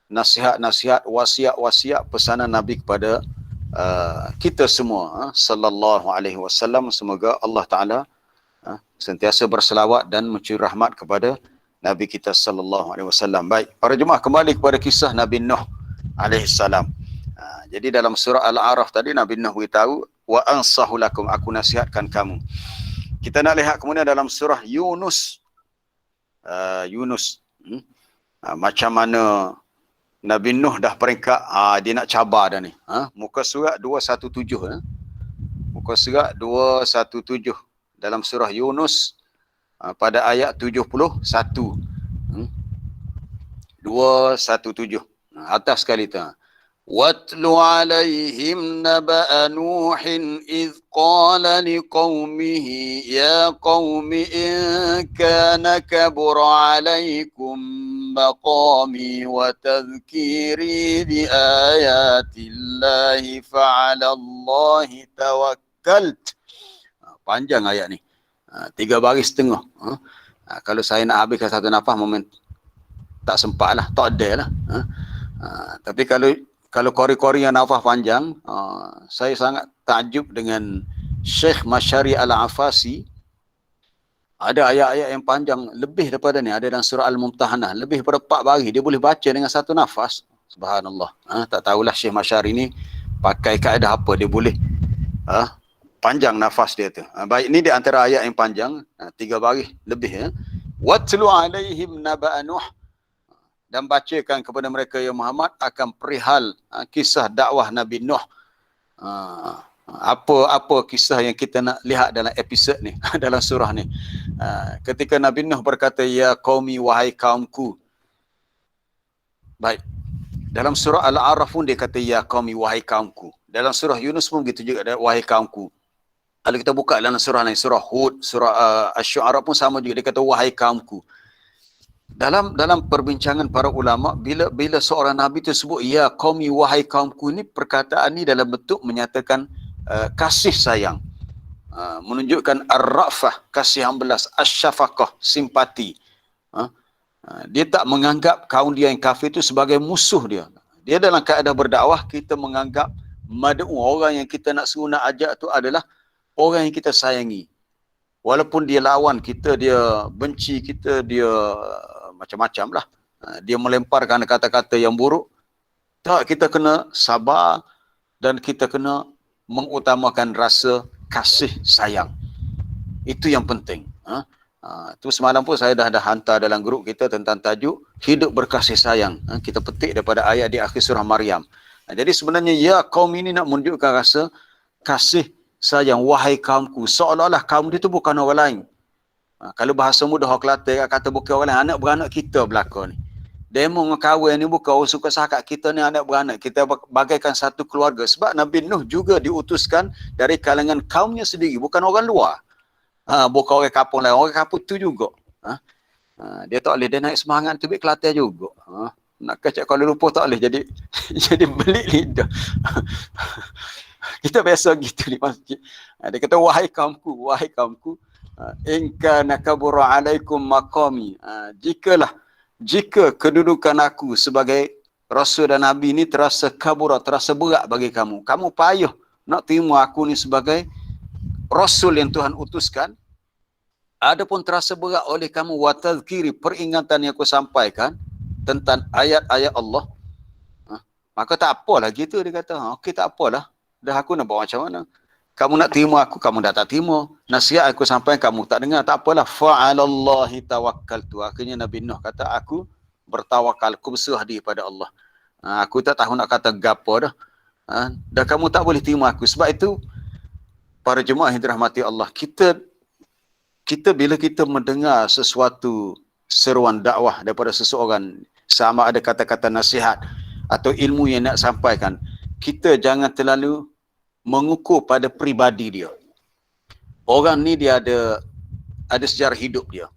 nasihat-nasihat, wasiat-wasiat pesanan Nabi kepada kita semua, sallallahu alaihi wasallam. Semoga Allah Ta'ala sentiasa berselawat dan mencuri rahmat kepada Nabi kita sallallahu alaihi wasallam. Baik, para jemaah, kembali kepada kisah Nabi Nuh alaihi salam. Jadi dalam surah Al-A'raf tadi Nabi Nuh beritahu, wa ansahu lakum, aku nasihatkan kamu. Kita nak lihat kemudian dalam surah Yunus. Macam mana Nabi Nuh dah peringkat, dia nak cabar dah ni. Muka surat 217. Muka surat 217 dalam surah Yunus pada ayat 71. 217. Atas sekali tu. Watlu alaihim naba'a Nuhin idh qala liqaumihi ya qaumi in kana kabura alaikum maqami wa tadhkiri bi ayatillahi fa'ala Allahi tawakkalt. Panjang ayat ni. 3 baris setengah. Kalau saya nak habiskan satu nafas, tak sempat lah, tak ada lah. Tapi kalau kori-kori yang nafas panjang, saya sangat takjub dengan Syekh Masyari Al-Afasi. Ada ayat-ayat yang panjang lebih daripada ni, ada dalam surah Al-Mumtahanah, lebih daripada 4 baris dia boleh baca dengan satu nafas. Subhanallah. Tak tahulah Syekh Masyari ni pakai kaedah apa dia boleh panjang nafas dia tu. Baik, ni di antara ayat yang panjang, 3 baris lebih. Watlu alaihim naba'a Nuh, dan bacakan kepada mereka ya Muhammad akan perihal kisah dakwah Nabi Nuh. Apa kisah yang kita nak lihat dalam episod ni, dalam surah ni. Ketika Nabi Nuh berkata, ya qaumi, wahai kaumku. Baik, dalam surah Al-A'raf pun dia kata ya qaumi, wahai kaumku. Dalam surah Yunus pun begitu juga, wahai kaumku. Kalau kita buka dalam surah lain, surah Hud, surah Asy-Syu'ara pun sama juga, dia kata wahai kaumku. Dalam perbincangan para ulama, bila seorang nabi tu sebut ya qaumi, wahai kaumku, ni perkataan ni dalam bentuk menyatakan kasih sayang, menunjukkan ar-ra'fah, kasih belas, asy-syafaqah, simpati. Dia tak menganggap kaum dia yang kafir itu sebagai musuh dia. Dia dalam keadaan berdakwah, kita menganggap mad'u, orang yang kita nak suruh, nak ajak tu adalah orang yang kita sayangi. Walaupun dia lawan kita, dia benci kita, dia macam-macam lah, dia melemparkan kata-kata yang buruk, tak, kita kena sabar dan kita kena mengutamakan rasa kasih sayang. Itu yang penting. Tu semalam pun saya dah hantar dalam grup kita tentang tajuk hidup berkasih sayang. Kita petik daripada ayat di akhir surah Maryam. Jadi sebenarnya ya kaum ini nak menunjukkan rasa kasih sayang, wahai kaumku, seolah-olah kaum dia tu bukan orang lain. Kalau bahasa mudah orang Kelantan kata bukan orang lain, anak beranak kita belakang ni. Demo ngekawin ni bukan orang suka sahakat kita ni, anak beranak kita bagaikan satu keluarga. Sebab Nabi Nuh juga diutuskan dari kalangan kaumnya sendiri, bukan orang luar. Bukan orang kampung lain, orang kampung tu juga. Dia tak boleh, dia naik semangat tu bik Kelantan juga. Nak kacak kalau lupa tak boleh jadi jadi belik lidah. Kita biasa gitu di masjid. Dia kata wahai kaumku, in kana kabura alaikum maqami. Jika kedudukan aku sebagai Rasul dan Nabi ni terasa kabura, terasa berat bagi kamu, kamu payah nak terima aku ni sebagai Rasul yang Tuhan utuskan, adapun terasa berat oleh kamu wa tazkiri, peringatan yang aku sampaikan tentang ayat-ayat Allah, maka tak apalah gitu, dia kata. Okey, tak apalah, dah aku nak buat macam mana. Kamu nak terima aku, kamu dah tak terima. Nasihat aku sampai, kamu tak dengar, tak apalah. Fa'alallahi tawakkaltu. Akhirnya Nabi Nuh kata, aku bertawakal, aku berserah diri pada Allah. Aku tak tahu nak kata gapo dah. Dan kamu tak boleh terima aku. Sebab itu, para jemaah yang dirahmati Allah, kita bila kita mendengar sesuatu seruan dakwah daripada seseorang, sama ada kata-kata nasihat atau ilmu yang nak sampaikan, kita jangan terlalu mengukur pada pribadi dia. Orang ni dia ada sejarah hidup dia.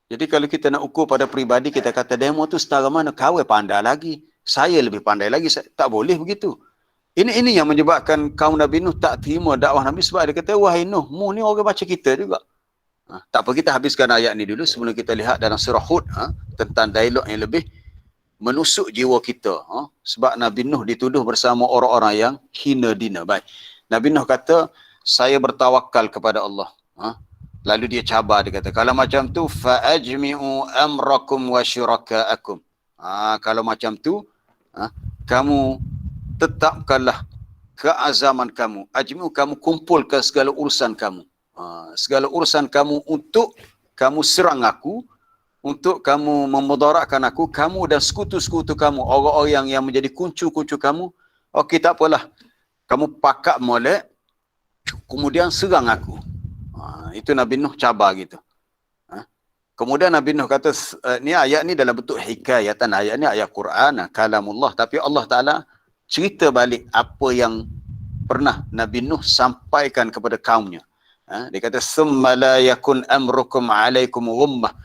Jadi kalau kita nak ukur pada pribadi, kita kata demo tu setara mana, kau pandai lagi, saya lebih pandai lagi, tak boleh begitu. Ini yang menyebabkan kaum Nabi Nuh tak terima dakwah Nabi, sebab dia kata wahai Nuh, mu ni orang macam kita juga. Tak apa, kita habiskan ayat ni dulu sebelum kita lihat dalam surah Hud tentang dialog yang lebih menusuk jiwa kita. Sebab Nabi Nuh dituduh bersama orang-orang yang hina dina. Baik, Nabi Nuh kata, saya bertawakal kepada Allah. Lalu dia cabar, dia kata, kalau macam tu fa'ajmi'u amrakum wa syuraka'akum. Kalau macam tu, kamu tetapkanlah keazaman kamu. Ajmi'u, kamu kumpulkan segala urusan kamu. Segala urusan kamu untuk kamu serang aku, untuk kamu memudaratkan aku, kamu dan sekutu-sekutu kamu, orang-orang yang menjadi kuncu-kuncu kamu. Okey, tak apalah, kamu pakat molek, kemudian serang aku. Itu Nabi Nuh cabar gitu. Kemudian Nabi Nuh kata, ni ayat ni dalam bentuk hikayatan, ayat ni ayat Quran, kalamullah, tapi Allah Ta'ala cerita balik apa yang pernah Nabi Nuh sampaikan kepada kaumnya. Dia kata, summa la yakun amrukum alaikum ghummah.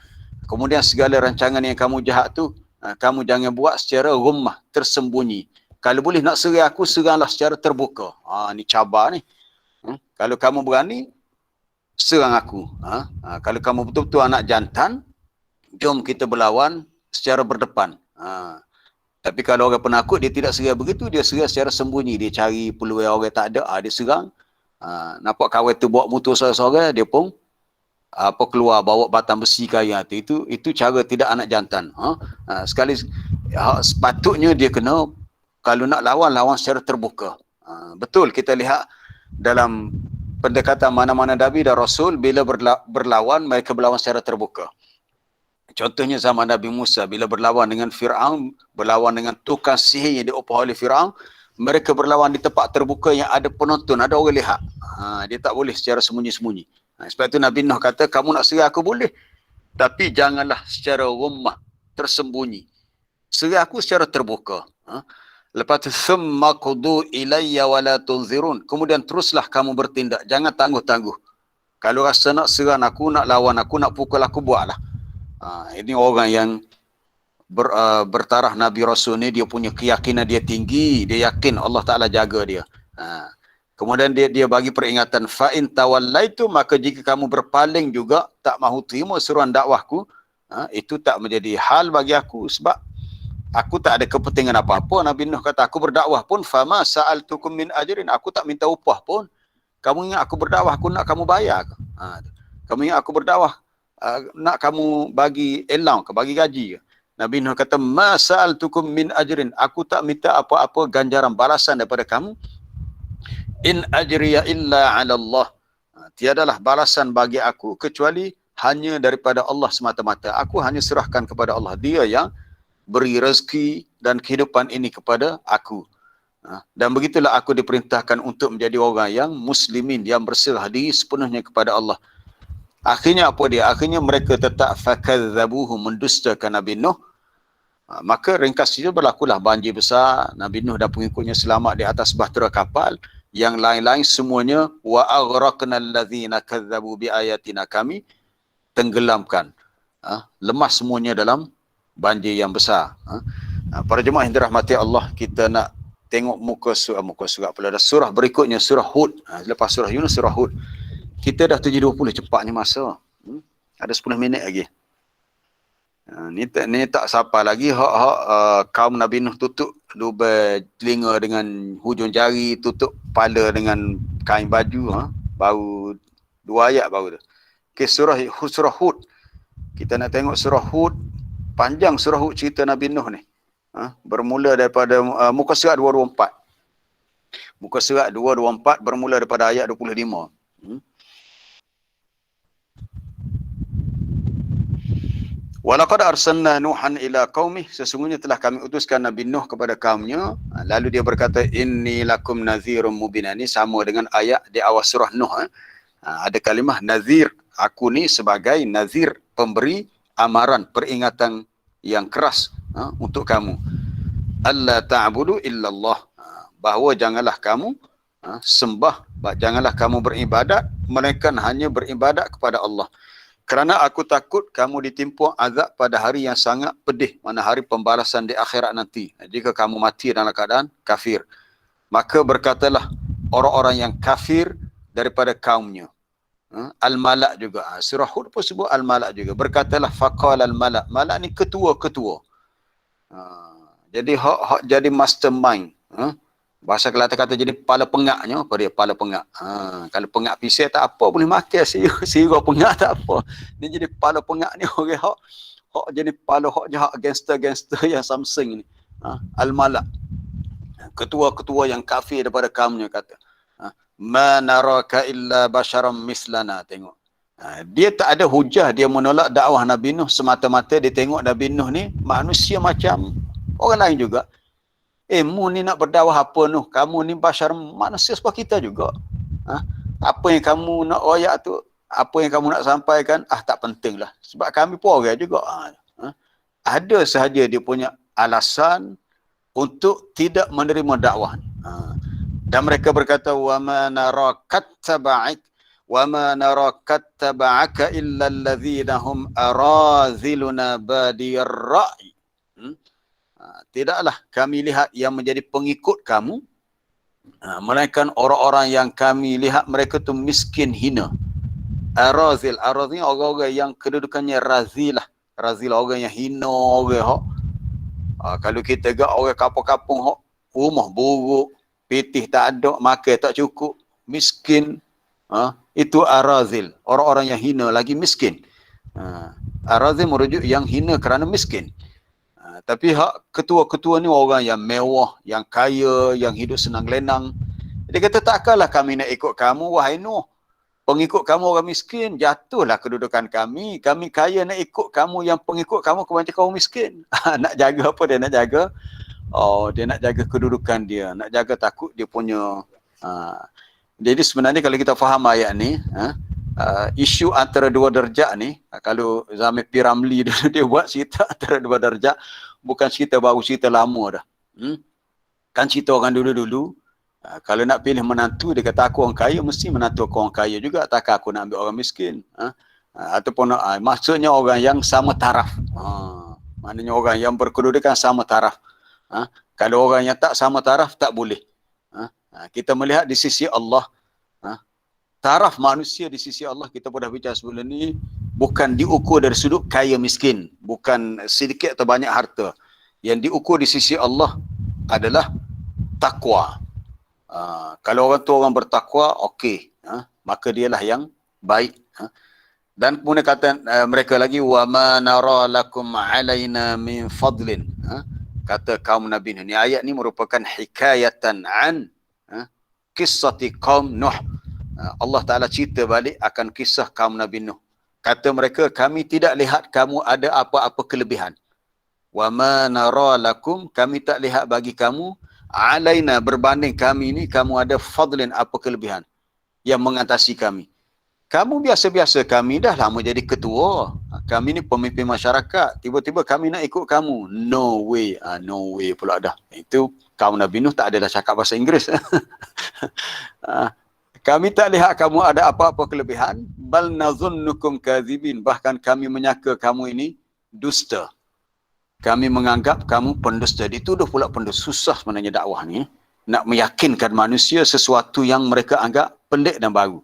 Kemudian segala rancangan yang kamu jahat tu, kamu jangan buat secara ghummah, tersembunyi. Kalau boleh nak serang aku, seranglah secara terbuka. Ni cabar ni. Kalau kamu berani, serang aku. Kalau kamu betul-betul anak jantan, jom kita berlawan secara berdepan. Tapi kalau orang penakut, dia tidak serang begitu, dia serang secara sembunyi. Dia cari peluang orang tak ada, dia serang. Nampak kawan tu bawa motor seorang-seorang, dia pun keluar bawa batang besi kayu itu cara tidak anak jantan. Sekali sepatutnya dia kena, kalau nak lawan secara terbuka. Betul kita lihat dalam pendekatan mana-mana Nabi dan Rasul, bila berlawan mereka berlawan secara terbuka. Contohnya zaman Nabi Musa bila berlawan dengan Fir'aun, berlawan dengan tukang sihir yang diupah oleh Fir'aun, mereka berlawan di tempat terbuka yang ada penonton, ada orang lihat. Dia tak boleh secara sembunyi-sembunyi. Sebab itu Nabi Nuh kata, kamu nak serang aku boleh, tapi janganlah secara rumah, tersembunyi. Serang aku secara terbuka. Lepas tu, thumma qudu ilayya wa la tunzirun. Kemudian teruslah kamu bertindak, jangan tangguh-tangguh. Kalau rasa nak serang aku, nak lawan aku, nak pukul aku, buatlah. Ini orang yang bertaraf Nabi Rasul ni, dia punya keyakinan dia tinggi, dia yakin Allah Ta'ala jaga dia. Kemudian dia bagi peringatan, fa in tawallaitu, maka jika kamu berpaling juga tak mahu terima seruan dakwahku, itu tak menjadi hal bagi aku, sebab aku tak ada kepentingan apa-apa. Nabi Nuh kata, aku berdakwah pun fama sa'altukum min ajrin, aku tak minta upah pun. Kamu ingat aku berdakwah, aku nak kamu bayar ke? Kamu ingat aku berdakwah, nak kamu bagi allowance ke, bagi gaji ke? Nabi Nuh kata, ma sa'altukum min ajrin, aku tak minta apa-apa ganjaran balasan daripada kamu. In ajriya illa 'ala Allah, tiadalah balasan bagi aku kecuali hanya daripada Allah semata-mata. Aku hanya serahkan kepada Allah, dia yang beri rezeki dan kehidupan ini kepada aku. Dan begitulah aku diperintahkan untuk menjadi orang yang muslimin, yang berserah diri sepenuhnya kepada Allah. Akhirnya apa dia? Akhirnya mereka tetap fakadzabuhu, mendustakan Nabi Nuh. Maka ringkas saja berlakulah banjir besar. Nabi Nuh dan pengikutnya selamat di atas bahtera kapal. Yang lain-lain semuanya wa aghraqnal ladzina kadzabu bi ayatina, kami tenggelamkan, lemas semuanya dalam banjir yang besar. Para jemaah yang dirahmati Allah, kita nak tengok muka surat pula dah surah berikutnya, surah Hud. Lepas surah Yunus, surah Hud. Kita dah 7.20, cepatnya masa. Ada 10 minit lagi. Ni tak siapa lagi kaum Nabi Nuh tutup lubang telinga dengan hujung jari, tutup kepala dengan kain baju. Baru 2 ayat baru tu. Okay, surah Hud. Kita nak tengok surah Hud. Panjang surah Hud cerita Nabi Nuh ni. Bermula daripada muka surat 224. Muka surat 224 bermula daripada ayat 25. Walaqad arsalna Nuhan ila qaumih, sesungguhnya telah kami utuskan Nabi Nuh kepada kaumnya. Lalu dia berkata, inni lakum nadhirum mubin. Ini sama dengan ayat di awal surah Nuh. Ada kalimah nazir, aku ni sebagai nazir, pemberi amaran, peringatan yang keras untuk kamu. Alla ta'budu illallah, bahawa janganlah kamu sembah, janganlah kamu beribadat melainkan hanya beribadat kepada Allah. Kerana aku takut kamu ditimpa azab pada hari yang sangat pedih, mana hari pembalasan di akhirat nanti, jika kamu mati dalam keadaan kafir. Maka berkatalah orang-orang yang kafir daripada kaumnya. Al-Malak juga. Surah Hud pun sebut Al-Malak juga. Berkatalah faqala Al-Malak. Malak ni ketua-ketua. Jadi hak jadi mastermind. Bahasa Kelantan kata jadi kepala pengaknya. Apa dia? Kepala pengak. Kalau pengak pisau tak apa, boleh makan. Sirah pengak tak apa. Ni jadi kepala pengak ni orang hak jadi kepala hak jahat gangster-gangster yang Samsung ni. Al-Malak. Ketua-ketua yang kafir daripada kaumnya kata. Ma naraka illa basharam mislana. Tengok. Dia tak ada hujah dia menolak dakwah Nabi Nuh, semata-mata dia tengok Nabi Nuh ni manusia macam orang lain juga. Mu ni nak berdakwah apa Nuh? Kamu ni bashar, manusia seperti kita juga. Apa yang kamu nak royak tu, apa yang kamu nak sampaikan, tak penting lah. Sebab kami pun orang juga. Ada sahaja dia punya alasan untuk tidak menerima dakwah ni. Dan mereka berkata, wa ma nara kattaba'aka illa alladhina hum araziluna badiyar ra'i. Tidaklah kami lihat yang menjadi pengikut kamu, melainkan orang-orang yang kami lihat mereka tu miskin hina. Arazil. Arazil orang-orang yang kedudukannya razilah. Razil orang yang hina orang hok. Kalau kita gak orang kampung-kampung hok, rumah buruk, pitih tak ada, makan tak cukup, miskin. Itu arazil. Orang-orang yang hina lagi miskin. Arazil merujuk yang hina kerana miskin. Tapi hak ketua-ketua ni orang yang mewah, yang kaya, yang hidup senang lenang. Dia kata takkanlah kami nak ikut kamu, wahai Nuh. Pengikut kamu orang miskin, jatuhlah kedudukan kami. Kami kaya nak ikut kamu, yang pengikut kamu kebanyakan orang miskin. Nak jaga apa dia nak jaga? Dia nak jaga kedudukan dia, nak jaga takut dia punya. Jadi sebenarnya kalau kita faham ayat ni, isu antara dua darjat ni, kalau Zamir P. Ramli dia buat cerita antara dua darjat, bukan cerita baru, cerita lama dah. Kan cerita orang dulu-dulu, kalau nak pilih menantu, dia kata aku orang kaya, mesti menantu aku orang kaya juga, takkan aku nak ambil orang miskin. Ataupun maksudnya orang yang sama taraf. Maknanya orang yang berkedudukan sama taraf. Kalau orang yang tak sama taraf, tak boleh. Kita melihat di sisi Allah, taraf manusia di sisi Allah, kita pun dah bicara sebelum ni, bukan diukur dari sudut kaya miskin, bukan sedikit atau banyak harta. Yang diukur di sisi Allah adalah takwa. Kalau orang tu orang bertakwa, okey, maka dialah yang baik. Dan kemudian kata mereka lagi, wa ma nara lakum alaina min fadlin. Kata kaum Nabi Nuh. Ni ayat ni merupakan hikayatan an qissati kaum Nuh. Allah Ta'ala cerita balik akan kisah kaum Nabi Nuh. Kata mereka, kami tidak lihat kamu ada apa-apa kelebihan. Wa ma nara lakum, kami tak lihat bagi kamu, alaina, berbanding kami ni, kamu ada fadlin, apa kelebihan yang mengatasi kami. Kamu biasa-biasa, kami dah lama jadi ketua. Kami ni pemimpin masyarakat. Tiba-tiba kami nak ikut kamu. No way. No way pula dah. Itu kaum Nabi Nuh tak adalah cakap bahasa Inggeris. Kami tak lihat kamu ada apa-apa kelebihan. Bal nazunnukum kadzibin. Bahkan kami menyangka kamu ini dusta. Kami menganggap kamu pendusta. Dituduh pula pendusta. Susah sebenarnya dakwah ni. Nak meyakinkan manusia sesuatu yang mereka anggap pendek dan baru.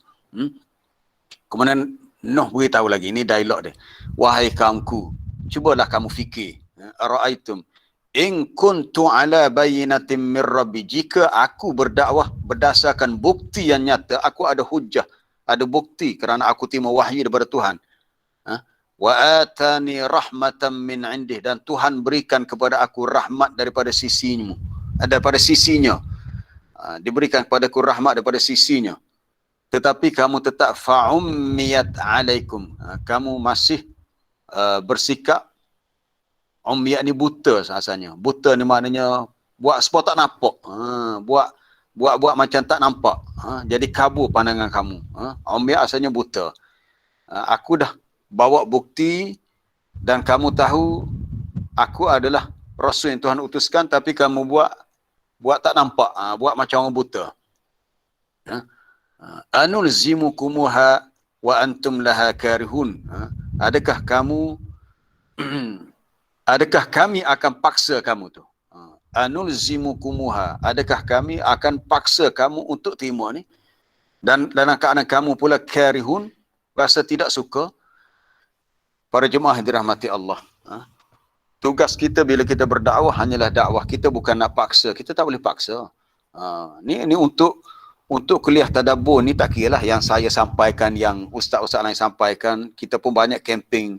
Kemudian Nuh beritahu lagi. Ini dialog dia. Wahai kaumku, cubalah kamu fikir. Ara'aitum in kuntu ala bayyinatin min rabbi. Jika aku berdakwah berdasarkan bukti yang nyata, aku ada hujah, ada bukti kerana aku terima wahyu daripada Tuhan. Wa atani rahmatan min indih, dan Tuhan berikan kepada aku rahmat daripada sisinya. Diberikan kepadaku rahmat daripada sisinya. Tetapi kamu tetap fa'ummiyat alaikum. Kamu masih bersikap ummiyat ni buta asalnya. Buta ni maknanya buat sepuluh tak nampak. Buat macam tak nampak. Jadi kabur pandangan kamu. Ummiyat asalnya buta. Aku dah bawa bukti dan kamu tahu aku adalah Rasul yang Tuhan utuskan, tapi kamu buat tak nampak, buat macam orang buta. Anulzimukumuha wa antum laha karihun. Adakah kami akan paksa kamu tu? Anulzimukumuha. Adakah kami akan paksa kamu untuk terima ni? Dan dalam keadaan kamu pula karihun, rasa tidak suka. Para jemaah yang dirahmati Allah, tugas kita bila kita berdakwah hanyalah dakwah. Kita bukan nak paksa. Kita tak boleh paksa. Ni untuk kuliah tadabbur ni, tak kira lah yang saya sampaikan, yang ustaz-ustaz lain sampaikan. Kita pun banyak camping.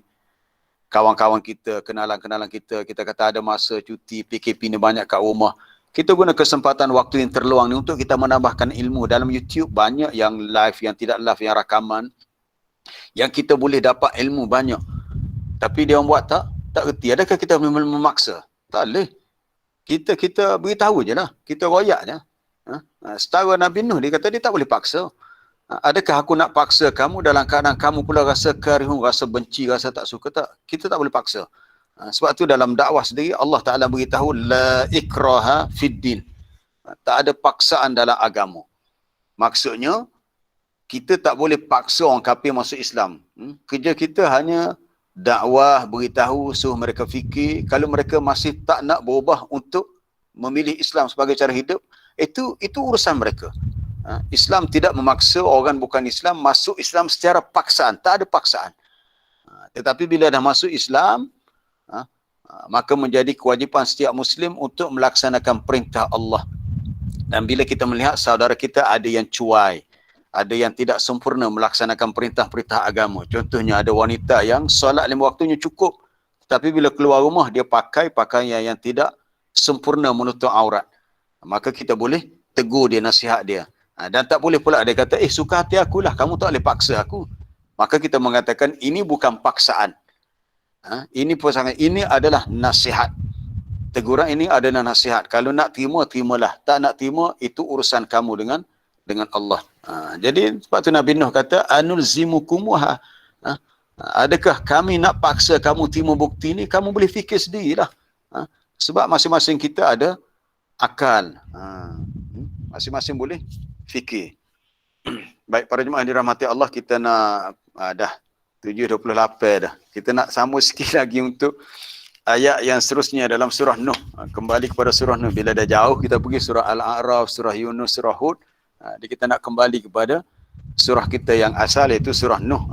Kawan-kawan kita, kenalan-kenalan kita kata ada masa cuti, PKP ni banyak kat rumah. Kita guna kesempatan waktu yang terluang ni untuk kita menambahkan ilmu. Dalam YouTube banyak yang live, yang tidak live, yang rakaman. Yang kita boleh dapat ilmu banyak. Tapi dia orang buat tak reti. Adakah kita memaksa? Tak boleh. Kita beritahu je lah. Kita royak je. Setara Nabi Nuh, dia kata dia tak boleh paksa. Adakah aku nak paksa kamu dalam keadaan kamu pula rasa karihun, rasa benci, rasa tak suka? Tak. Kita tak boleh paksa. Sebab tu dalam dakwah sendiri Allah Ta'ala beritahu la ikraha fid din. Tak ada paksaan dalam agama. Maksudnya kita tak boleh paksa orang kafir masuk Islam. Kerja kita hanya dakwah, beritahu, suruh mereka fikir. Kalau mereka masih tak nak berubah untuk memilih Islam sebagai cara hidup, itu urusan mereka. Islam tidak memaksa orang bukan Islam masuk Islam secara paksaan. Tak ada paksaan. Tetapi bila dah masuk Islam, maka menjadi kewajipan setiap Muslim untuk melaksanakan perintah Allah. Dan bila kita melihat saudara kita ada yang cuai, ada yang tidak sempurna melaksanakan perintah-perintah agama. Contohnya ada wanita yang solat 5 waktunya cukup, tapi bila keluar rumah dia pakai pakaian yang tidak sempurna menutup aurat. Maka kita boleh tegur dia, nasihat dia. Dan tak boleh pula dia kata, suka hati akulah, kamu tak boleh paksa aku. Maka kita mengatakan ini bukan paksaan. Ini pasangan, ini adalah nasihat. Teguran ini adalah nasihat. Kalau nak terima, terimalah. Tak nak terima, itu urusan kamu dengan Allah. Jadi sebab tu Nabi Nuh kata, anulzimukumuha. Adakah kami nak paksa kamu terima bukti ni? Kamu boleh fikir sendirilah. Sebab masing-masing kita ada akal. Masing-masing boleh fikir. Baik, para jemaah yang dirahmati Allah, kita nak dah 7:28 dah. Kita nak sambung sikit lagi untuk ayat yang seterusnya dalam surah Nuh. Kembali kepada surah Nuh. Bila dah jauh kita pergi surah Al-A'raf, surah Yunus, surah Hud. Jadi kita nak kembali kepada surah kita yang asal, iaitu surah Nuh.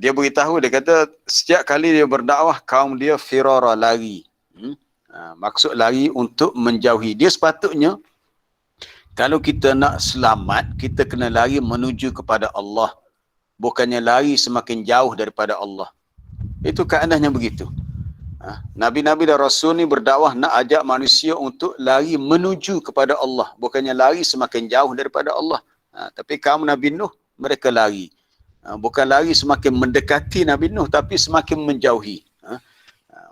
Dia beritahu, dia kata setiap kali dia berdakwah, kaum dia firara, lari. Maksud lari untuk menjauhi. Dia sepatutnya kalau kita nak selamat, kita kena lari menuju kepada Allah. Bukannya lari semakin jauh daripada Allah. Itu keadaannya begitu. Nabi-Nabi dan Rasul ni berdakwah nak ajak manusia untuk lari menuju kepada Allah. Bukannya lari semakin jauh daripada Allah. Tapi kaum Nabi Nuh, mereka lari. Bukan lari semakin mendekati Nabi Nuh, tapi semakin menjauhi.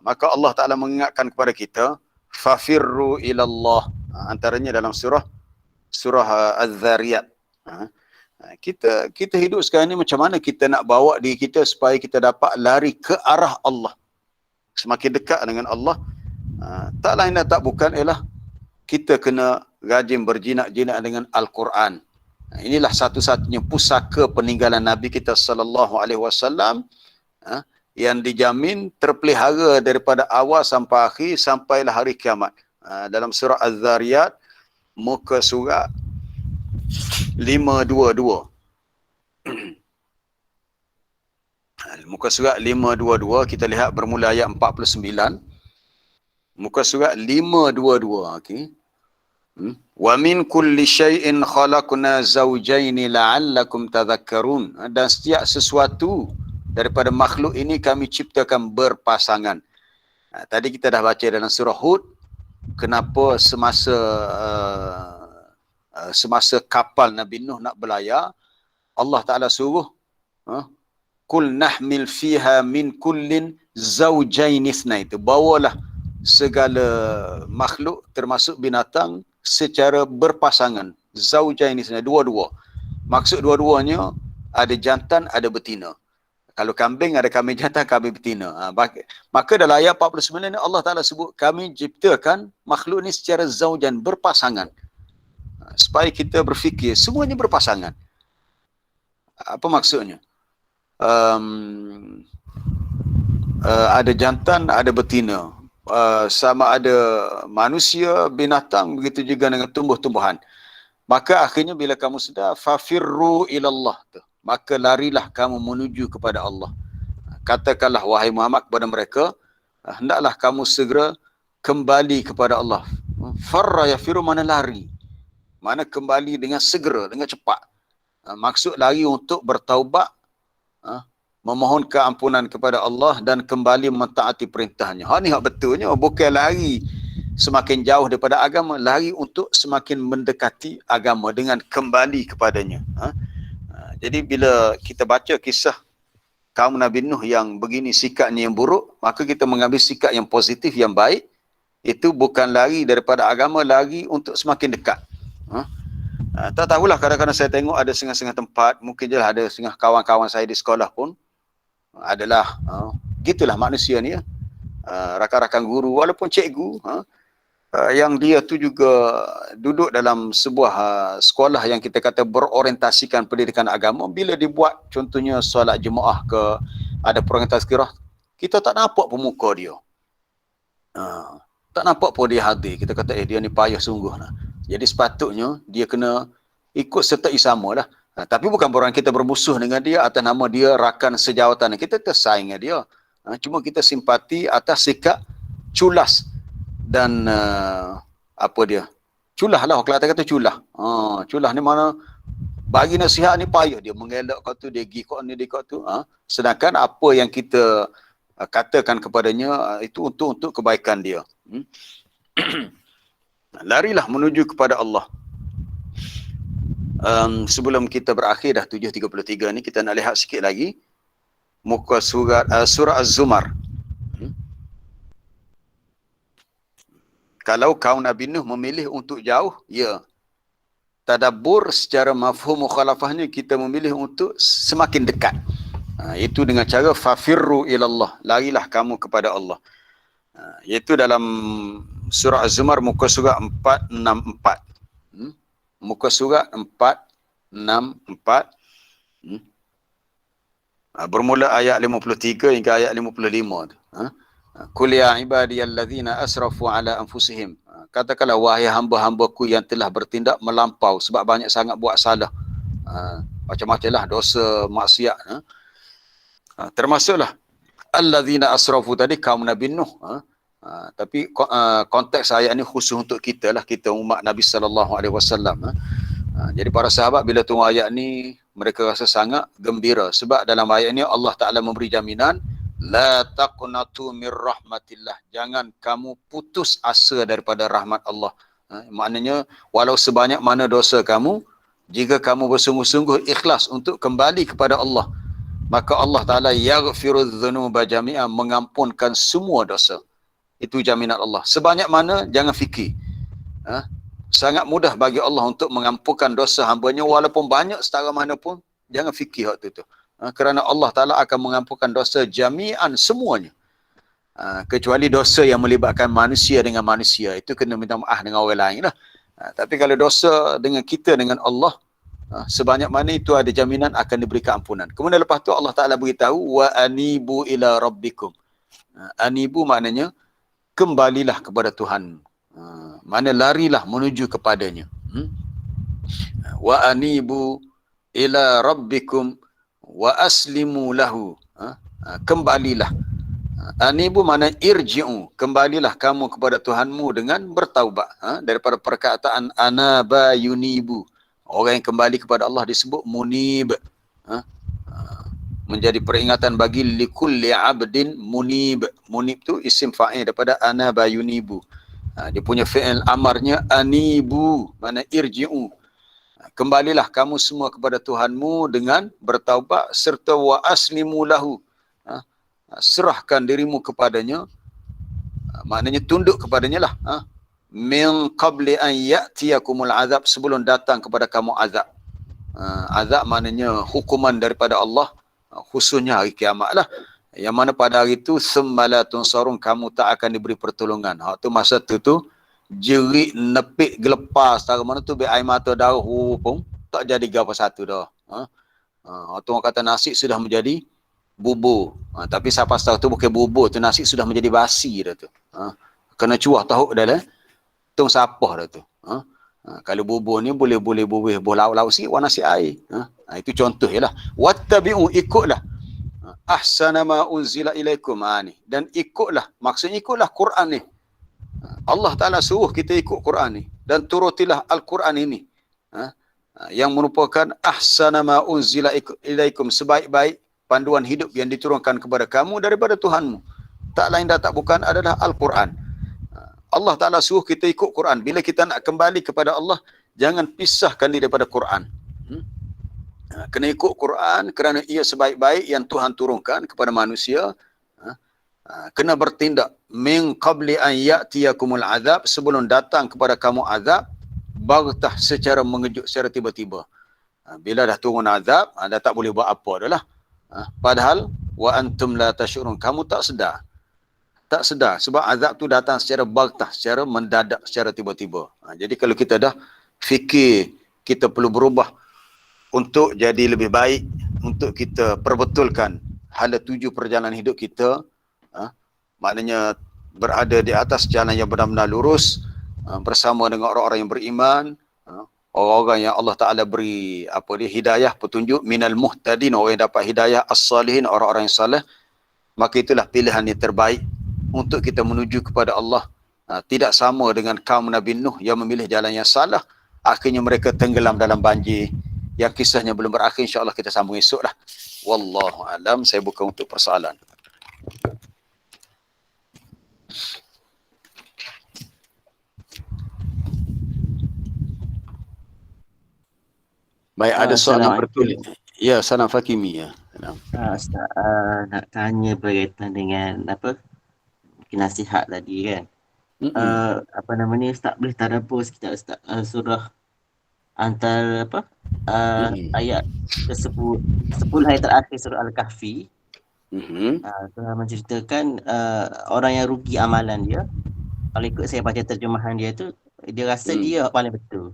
Maka Allah Ta'ala mengingatkan kepada kita, fafirru ilallah. Antaranya dalam surah Az-Zariyat. Kita hidup sekarang ni macam mana kita nak bawa diri kita supaya kita dapat lari ke arah Allah, semakin dekat dengan Allah. Tak lain dan tak bukan ialah kita kena rajin berjinak-jinak dengan Al-Quran. Inilah satu-satunya pusaka peninggalan Nabi kita sallallahu alaihi wasallam yang dijamin terpelihara daripada awal sampai akhir, sampailah hari kiamat. Dalam surah Az-Zariyat, muka surat 522. Muka surat 522, kita lihat bermula ayat 49. Muka surat 522, okey. Wa min kulli syai'in khalaqna zawjaini la'allakum tadhakkarun. Dan setiap sesuatu daripada makhluk ini kami ciptakan berpasangan. Tadi kita dah baca dalam surah Hud, kenapa semasa kapal Nabi Nuh nak berlayar, Allah Ta'ala suruh kul nahmil fiha min kullin zawjain ithnain. Itu bawalah segala makhluk termasuk binatang secara berpasangan. Zawjain ithnain, dua-dua. Maksud dua-duanya ada jantan, ada betina. Kalau kambing ada kambing jantan, kambing betina. Maka dalam ayat 49 ni Allah Ta'ala sebut kami ciptakan makhluk ni secara zawjan, berpasangan. Supaya kita berfikir semuanya berpasangan. Apa maksudnya? Ada jantan, ada betina. Sama ada manusia, binatang, begitu juga dengan tumbuh-tumbuhan. Maka akhirnya bila kamu sedar, fafirru ilallah, maka larilah kamu menuju kepada Allah. Katakanlah wahai Muhammad kepada mereka, hendaklah kamu segera kembali kepada Allah. Farra yafiru, mana lari, mana kembali dengan segera, dengan cepat. Maksud lari untuk bertaubat, memohon keampunan kepada Allah dan kembali mentaati perintahnya. Ini hak betulnya, bukan lari semakin jauh daripada agama, lari untuk semakin mendekati agama dengan kembali kepadanya. Jadi bila kita baca kisah kaum Nabi Nuh yang begini sikapnya yang buruk, maka kita mengambil sikap yang positif, yang baik. Itu bukan lari daripada agama, lari untuk semakin dekat. Tak tahulah, kadang-kadang saya tengok ada setengah-setengah tempat, mungkin je ada setengah kawan-kawan saya di sekolah pun adalah gitulah manusia ni ya. Rakan-rakan guru walaupun cikgu, yang dia tu juga duduk dalam sebuah sekolah yang kita kata berorientasikan pendidikan agama. Bila dibuat contohnya solat jemaah ke, ada perorientasi kirah, kita tak nampak pun muka dia, tak nampak pun dia hadir. Kita kata dia ni payah sungguh lah. Jadi sepatutnya dia kena ikut sertai sama lah. Tapi bukan orang kita bermusuh dengan dia atas nama dia rakan sejawatan. Kita tersaing dengan dia. Cuma kita simpati atas sikap culas dan apa dia? Culah lah, orang Kelantan kata culah. Culah ni mana bagi nasihat ni payah dia mengelak kau tu, dia gi kau ni, dia kau tu. Sedangkan apa yang kita katakan kepadanya itu untuk kebaikan dia. Larilah menuju kepada Allah. Sebelum kita berakhir dah 7.33 ni, kita nak lihat sikit lagi muka surah Az-Zumar. Kalau kaum Nabi Nuh memilih untuk jauh, ya. Tadabbur secara mafhum mukhalafahnya kita memilih untuk semakin dekat. Itu dengan cara fafirru ilallah, larilah kamu kepada Allah. Iaitu dalam surah Az-Zumar muka surah 464. Muka surah 464. Bermula ayat 53 hingga ayat 55 tu. Qul ya ibadiyallazina asrafu ala anfusihim. Katakanlah wahai hamba-hambaku yang telah bertindak melampau sebab banyak sangat buat salah. Macam-macam lah dosa maksiat. Termasuklah allazina asrafu tadi kaum Nabi Nuh. Tapi konteks ayat ni khusus untuk kita lah, kita umat Nabi SAW. Jadi para sahabat bila tengok ayat ni mereka rasa sangat gembira sebab dalam ayat ni Allah Ta'ala memberi jaminan la taqnatu mir rahmatillah, jangan kamu putus asa daripada rahmat Allah. Maknanya walau sebanyak mana dosa kamu, jika kamu bersungguh-sungguh ikhlas untuk kembali kepada Allah, maka Allah Ta'ala yaghfirudz dzunuba jami'an, mengampunkan semua dosa. Itu jaminan Allah. Sebanyak mana jangan fikir. Sangat mudah bagi Allah untuk mengampunkan dosa hamba-Nya walaupun banyak setara mana pun, jangan fikir waktu itu. Kerana Allah Ta'ala akan mengampunkan dosa jami'an semuanya. Kecuali dosa yang melibatkan manusia dengan manusia, itu kena minta maaf dengan orang lain lah. Tapi kalau dosa dengan kita, dengan Allah, sebanyak mana itu ada jaminan akan diberi keampunan. Kemudian lepas tu Allah Ta'ala beritahu wa anibu ila rabbikum. Anibu maknanya kembalilah kepada Tuhan. Mana larilah menuju kepadanya. Wa anibu ila rabbikum wa aslimu lahu. Kembalilah. Anibu mana irji'u, kembalilah kamu kepada Tuhanmu dengan bertaubat. Daripada perkataan anaba yunibu, orang yang kembali kepada Allah disebut munib. Menjadi peringatan bagi likulli abdin munib. Munib tu isim fa'il daripada anaba yunibu. Dia punya fi'il amarnya anibu, mana irji'u. Kembalilah kamu semua kepada Tuhanmu dengan bertaubat serta wa aslimu lahu. Serahkan dirimu kepadanya. Maknanya tunduk kepadanya lah. Min qabli an ya'tiyakumul azab, sebelum datang kepada kamu azab. Azab maknanya hukuman daripada Allah, khususnya hari kiamat lah. Yang mana pada hari itu summa la tunsarun, kamu tak akan diberi pertolongan. Waktu masa tu jerit, nepik, gelepar setara mana tu air mata darah pun tak jadi apa satu dah. Waktu orang kata nasi sudah menjadi bubur. Tapi siapa tahu tu bukan bubur tu, nasi sudah menjadi basi dah tu. Kena cuah tahu dah lah. Tung sapah dah tu. Kalau bubur ni boleh lauk-lauk sikit warna nasi air. Itu contoh jelah. Wattabi'u, ikutlah. Ahsana ma unzila ilaikum. Ni. Dan ikutlah. Maksudnya ikutlah Quran ni. Allah Ta'ala suruh kita ikut Quran ni. Dan turutilah Al-Quran ini. Yang merupakan ahsana ma unzila ilaikum, sebaik-baik panduan hidup yang diturunkan kepada kamu daripada Tuhanmu. Tak lain dan tak bukan adalah Al-Quran. Allah Ta'ala suruh kita ikut Quran. Bila kita nak kembali kepada Allah, jangan pisahkan diri daripada Quran. Kena ikut Quran kerana ia sebaik-baik yang Tuhan turunkan kepada manusia. Kena bertindak min qabli an ya'tiyakumul azab, sebelum datang kepada kamu azab, baghtah, secara mengejut, secara tiba-tiba. Bila dah turun azab, dah tak boleh buat apa dah lah. Padahal wa antum la tashurun, kamu tak sedar. Tak sedar sebab azab tu datang secara baghtah, secara mendadak, secara tiba-tiba. Jadi kalau kita dah fikir kita perlu berubah untuk jadi lebih baik, untuk kita perbetulkan hala tuju perjalanan hidup kita, maknanya berada di atas jalan yang benar-benar lurus, bersama dengan orang-orang yang beriman, orang-orang yang Allah Taala beri hidayah, petunjuk, minal muhtadin, orang yang dapat hidayah, as-salihin, orang-orang yang saleh, maka itulah pilihan yang terbaik untuk kita menuju kepada Allah. Tidak sama dengan kaum Nabi Nuh yang memilih jalan yang salah, akhirnya mereka tenggelam dalam banjir yang kisahnya belum berakhir. InsyaAllah kita sambung esok lah. Wallahu alam. Saya buka untuk persoalan. Baik, ada soalan bertulis. Ya, salam Fakimi ya. Salam. Ustaz, nak tanya berkaitan dengan mungkin nasihat tadi kan. Apa nama ni, Ustaz boleh tadabbur sikit Ustaz, surah antara ayat ke-10 ayat terakhir surah Al-Kahfi. Tuhan menceritakan orang yang rugi amalan dia. Kalau ikut saya baca terjemahan dia tu, dia rasa dia paling betul.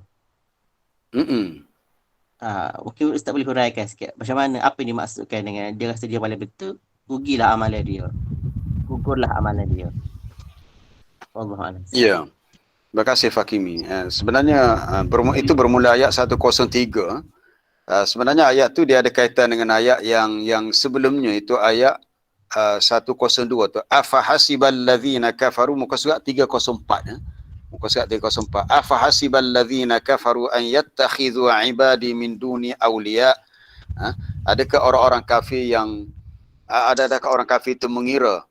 Mungkin Ustaz boleh huraikan sikit macam mana, apa yang dimaksudkan dengan dia rasa dia paling betul, rugilah amalan dia, gugurlah amalan dia. Wallahualam. Ya. Terima kasih Fakimi. Sebenarnya itu bermula ayat 103. Sebenarnya ayat tu dia ada kaitan dengan ayat yang sebelumnya, itu ayat 102 tu. Afahasibal ladzina kafaru, muka surat 304 Muka surat 304. Afahasibal ladzina kafaru an yattakhidhu ibadi min duni awliya. Adakah orang-orang kafir adakah orang kafir itu mengira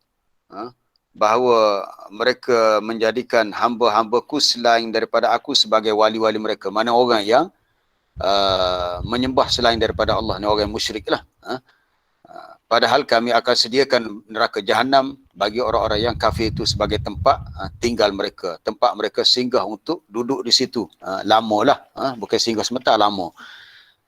bahawa mereka menjadikan hamba-hambaku selain daripada aku sebagai wali-wali mereka? Mana orang yang menyembah selain daripada Allah, ni orang musyrik lah. Padahal kami akan sediakan neraka jahanam bagi orang-orang yang kafir itu sebagai tempat tinggal mereka, tempat mereka singgah untuk duduk di situ. Lama lah, bukan singgah sementara, lama.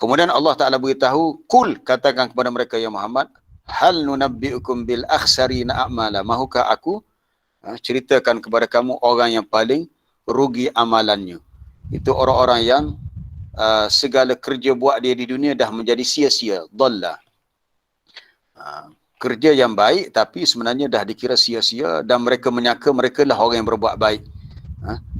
Kemudian Allah Ta'ala beritahu, kul, katakan kepada mereka ya Muhammad, hal nunabbi'ukum bil akhsarina a'mala, mahukah aku ceritakan kepada kamu orang yang paling rugi amalannya. Itu orang-orang yang segala kerja buat dia di dunia dah menjadi sia-sia, dhalla. Kerja yang baik tapi sebenarnya dah dikira sia-sia, dan mereka menyangka mereka lah orang yang berbuat baik.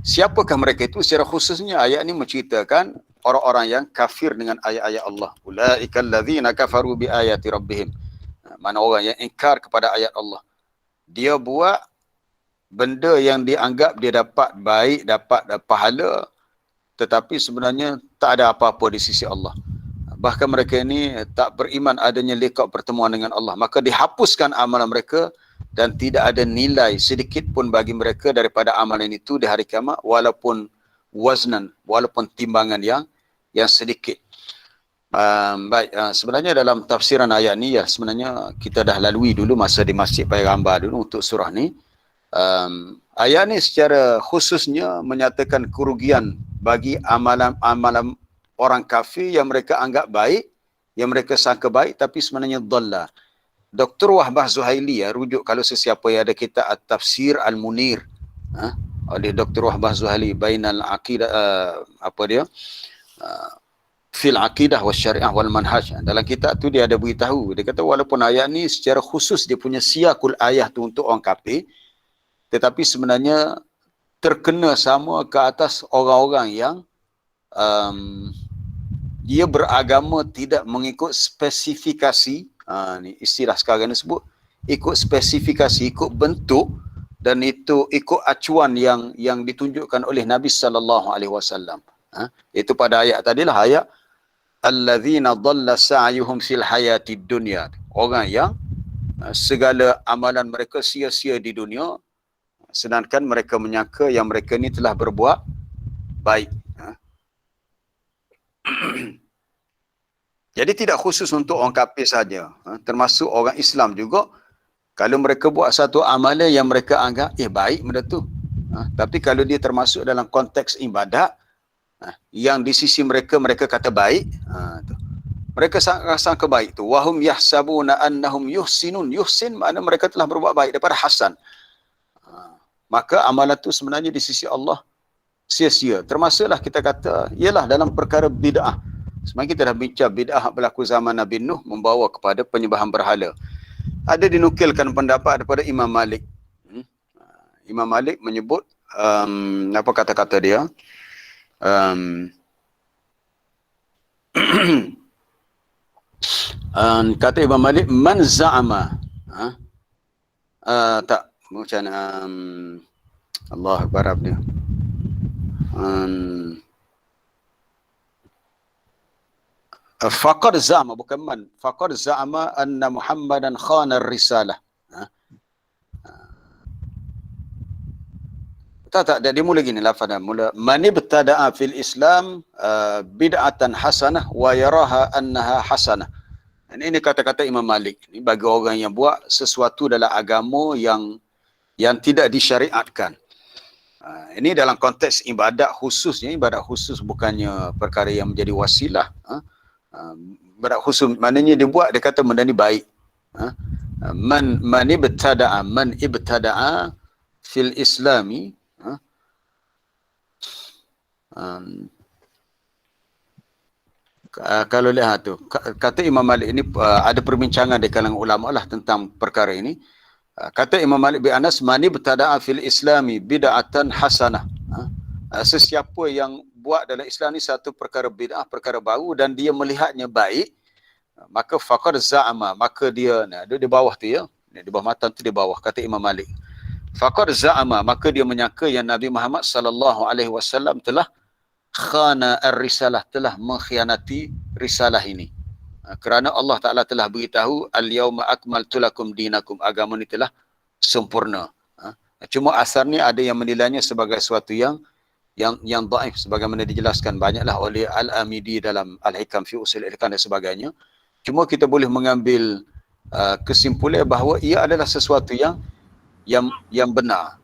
Siapakah mereka itu? Secara khususnya ayat ini menceritakan orang-orang yang kafir dengan ayat-ayat Allah. Ulaikal ladzina kafaru bi ayati rabbihim. Mana orang yang ingkar kepada ayat Allah. Dia buat benda yang dianggap dia dapat baik, dapat pahala, tetapi sebenarnya tak ada apa-apa di sisi Allah. Bahkan mereka ini tak beriman adanya liqa' pertemuan dengan Allah. Maka dihapuskan amalan mereka dan tidak ada nilai sedikit pun bagi mereka daripada amalan itu di hari kiamat, walaupun waznan, walaupun timbangan yang sedikit. Baik, sebenarnya dalam tafsiran ayat ni sebenarnya kita dah lalui dulu masa di Masjid Payghambar dulu untuk surah ni. Ayat ni secara khususnya menyatakan kerugian bagi amalan orang kafir yang mereka anggap baik, yang mereka sangka baik, tapi sebenarnya dhalla. Dr. Wahbah Zuhaili rujuk kalau sesiapa yang ada kitab At-Tafsir Al-Munir oleh Dr. Wahbah Zuhaili bainal aqidah fil aqidah was syariah wal manhaj. Dalam kitab tu dia ada beritahu, dia kata walaupun ayat ni secara khusus dia punya siyakul ayat tu untuk orang kafir, tetapi sebenarnya terkena sama ke atas orang-orang yang dia beragama tidak mengikut spesifikasi, ni istilah sekarang ni sebut, ikut spesifikasi, ikut bentuk, dan itu ikut acuan yang ditunjukkan oleh Nabi SAW. Itu pada ayat tadilah, ayat alladzina dhalla sa'yuhum fil hayatid dunya. Orang yang segala amalan mereka sia-sia di dunia, sedangkan mereka menyangka yang mereka ni telah berbuat baik. Jadi tidak khusus untuk orang kafir saja, termasuk orang Islam juga. Kalau mereka buat satu amalan yang mereka anggap baik benda tu, tapi kalau dia termasuk dalam konteks ibadat yang di sisi mereka kata baik, mereka sangka baik tu, wahum yahsabuna annahum yuhsinun. Yuhsin makna mereka telah berbuat baik daripada hasan. Maka amalan tu sebenarnya di sisi Allah sia-sia. Termasuklah kita kata ialah dalam perkara bid'ah. Semakin kita dah bincang bid'ah berlaku zaman Nabi Nuh membawa kepada penyembahan berhala. Ada dinukilkan pendapat daripada Imam Malik. Imam Malik menyebut apa kata-kata dia? Kata Imam Malik, man za'ama. Tak, macam Allah Akbar dia. Faqad za'ama, bukan man. Faqad za'ama anna Muhammadan khana risalah. Tak, dia mula gini lafaznya. Mula, man ibtada'a fil Islam bid'atan hasanah wa yaraha annaha hasanah. Ini kata-kata Imam Malik. Ini bagi orang yang buat sesuatu dalam agama yang tidak disyariatkan. Ini dalam konteks ibadat khususnya, ibadat khusus bukannya perkara yang menjadi wasilah. Ibadat khusus maknanya dia buat, dia kata benda ni baik. Man ibtada'a fil Islami. Kalau lihat tu, kata Imam Malik ini ada perbincangan di kalangan ulama lah tentang perkara ini. Kata Imam Malik bin Anas, mani bertada'a fil Islami bid'atan hasanah. Sesiapa yang buat dalam Islam ni satu perkara bid'ah, perkara baru dan dia melihatnya baik, maka faqad za'ama, maka dia, di bawah tu ya, di bawah matan tu di bawah, kata Imam Malik. Faqad za'ama, maka dia menyangka yang Nabi Muhammad sallallahu alaihi wasallam telah khana ar-risalah, telah mengkhianati risalah ini. Kerana Allah Ta'ala telah beritahu al-yawma akmaltu lakum dinakum, agama ni telah sempurna. Cuma asarnya ada yang menilainya sebagai sesuatu yang dhaif, sebagaimana dijelaskan banyaklah oleh Al-Amidi dalam Al-Hikam fi Usul Al-Hikam dan sebagainya. Cuma kita boleh mengambil kesimpulan bahawa ia adalah sesuatu yang benar.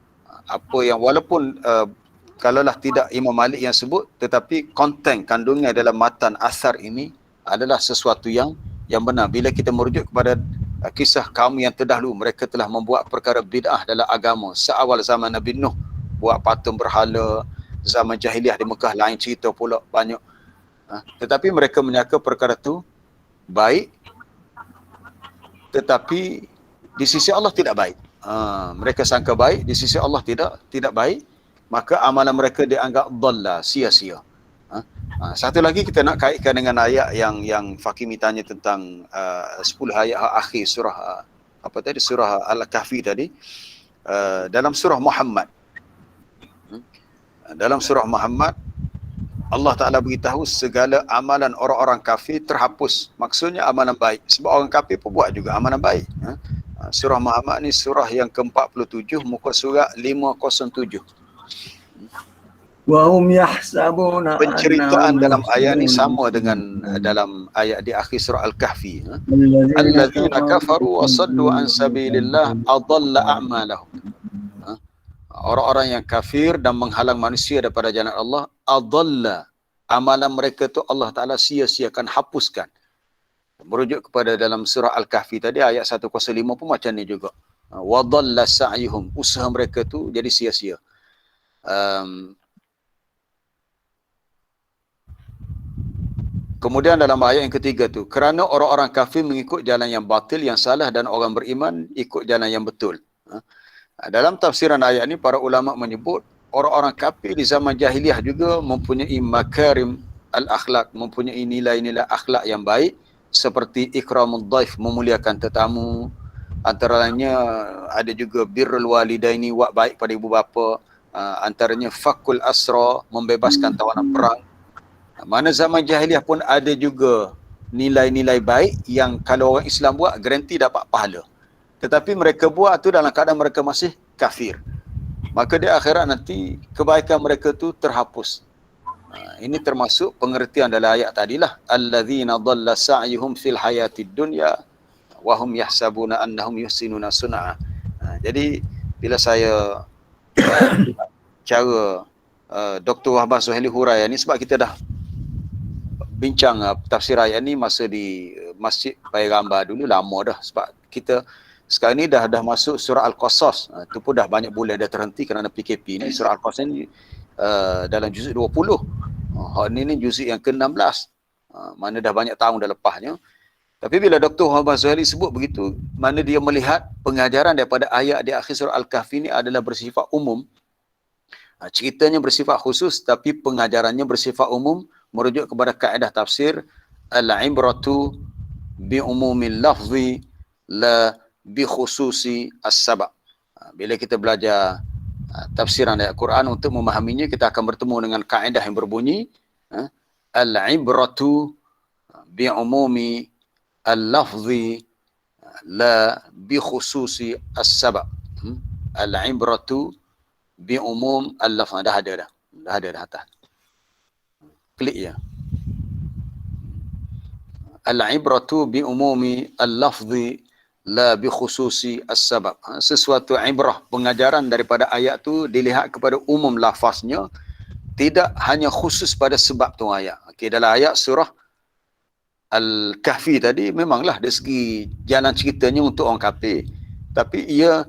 Apa yang walaupun kalaulah tidak Imam Malik yang sebut, tetapi konten kandungan dalam matan asar ini adalah sesuatu yang benar. Bila kita merujuk kepada kisah kaum yang terdahulu, mereka telah membuat perkara bid'ah dalam agama. Seawal zaman Nabi Nuh, buat patung berhala, zaman jahiliah di Mekah lain cerita pula banyak. Tetapi mereka menyangka perkara itu baik, tetapi di sisi Allah tidak baik. Mereka sangka baik, di sisi Allah tidak baik, maka amalan mereka dianggap dhalla, sia-sia. Satu lagi kita nak kaitkan dengan ayat yang Fakimi tanya tentang 10 ayat akhir surah surah Al-Kahfi tadi. Dalam surah Muhammad. Dalam surah Muhammad Allah Ta'ala beritahu segala amalan orang-orang kafir terhapus. Maksudnya amalan baik. Sebab orang kafir pun buat juga amalan baik. Surah Muhammad ni surah yang ke-47, muka surat 507. Wahum yahsabuna Penceritaan dalam ayat ni sama dengan dalam ayat di akhir surah Al-Kahfi. Alladzina kafaru wa saddu an sabilillah adalla a'malahum. Orang-orang yang kafir dan menghalang manusia daripada jalan Allah, adalla, amalan mereka tu Allah Ta'ala sia-siakan, hapuskan. Merujuk kepada dalam surah Al-Kahfi tadi ayat 105 pun macam ni juga. Wa dhalla sa'yuhum, usaha mereka tu jadi sia-sia. Kemudian dalam ayat yang ketiga tu, kerana orang-orang kafir mengikut jalan yang batil, yang salah, dan orang beriman ikut jalan yang betul. Dalam tafsiran ayat ni para ulama menyebut orang-orang kafir di zaman jahiliah juga mempunyai makarim al-akhlak, mempunyai nilai-nilai akhlak yang baik, seperti ikramul dhaif, memuliakan tetamu. Antaranya ada juga birrul walidaini, buat baik pada ibu bapa. Antaranya fakul asra, membebaskan tawanan perang. Mana zaman jahiliah pun ada juga nilai-nilai baik yang kalau orang Islam buat garanti dapat pahala. Tetapi mereka buat tu dalam keadaan mereka masih kafir. Maka di akhirat nanti kebaikan mereka tu terhapus. Ini termasuk pengertian dalam ayat tadilah. Alladzina dhalla sa'yuhum fil hayatid dunya wa hum yahsabuna annahum yuhsinuna sun'a. Jadi bila saya cara Dr. Wahbah Suhaili Huraya ni, sebab kita dah bincang tafsir ayat ni masa di Masjid Paigamba dulu, lama dah. Sebab kita sekarang ni dah masuk surah Al-Qasas. Itu pun dah banyak bulan dah terhenti kerana PKP ni. Surah Al-Qasas ni dalam juzuk 20. Ni juzuk yang ke-16. Mana dah banyak tahun dah lepasnya. Tapi bila Dr. Wahbah Suhaili sebut begitu, mana dia melihat pengajaran daripada ayat di akhir surah Al-Kahfi ni adalah bersifat umum. Ceritanya bersifat khusus, tapi pengajarannya bersifat umum, merujuk kepada kaedah tafsir al-ibratu bi umumil lafzi la bi khususi as-sabab. Bila kita belajar tafsiran ayat Quran, untuk memahaminya kita akan bertemu dengan kaedah yang berbunyi al-ibratu bi umumi al-lafzi la bi khususi as-sabab. Al-ibratu bi umum al-lafz. Dah ada atas. Klik ya. Al-ibratu bi umumi al-lafzi la bi khususi as-sabab. Sesuatu ibrah, pengajaran daripada ayat tu dilihat kepada umum lafaznya, tidak hanya khusus pada sebab tu ayat. Okey, dalam ayat surah Al-Kahfi tadi memanglah dari segi jalan ceritanya untuk orang kafir, tapi ia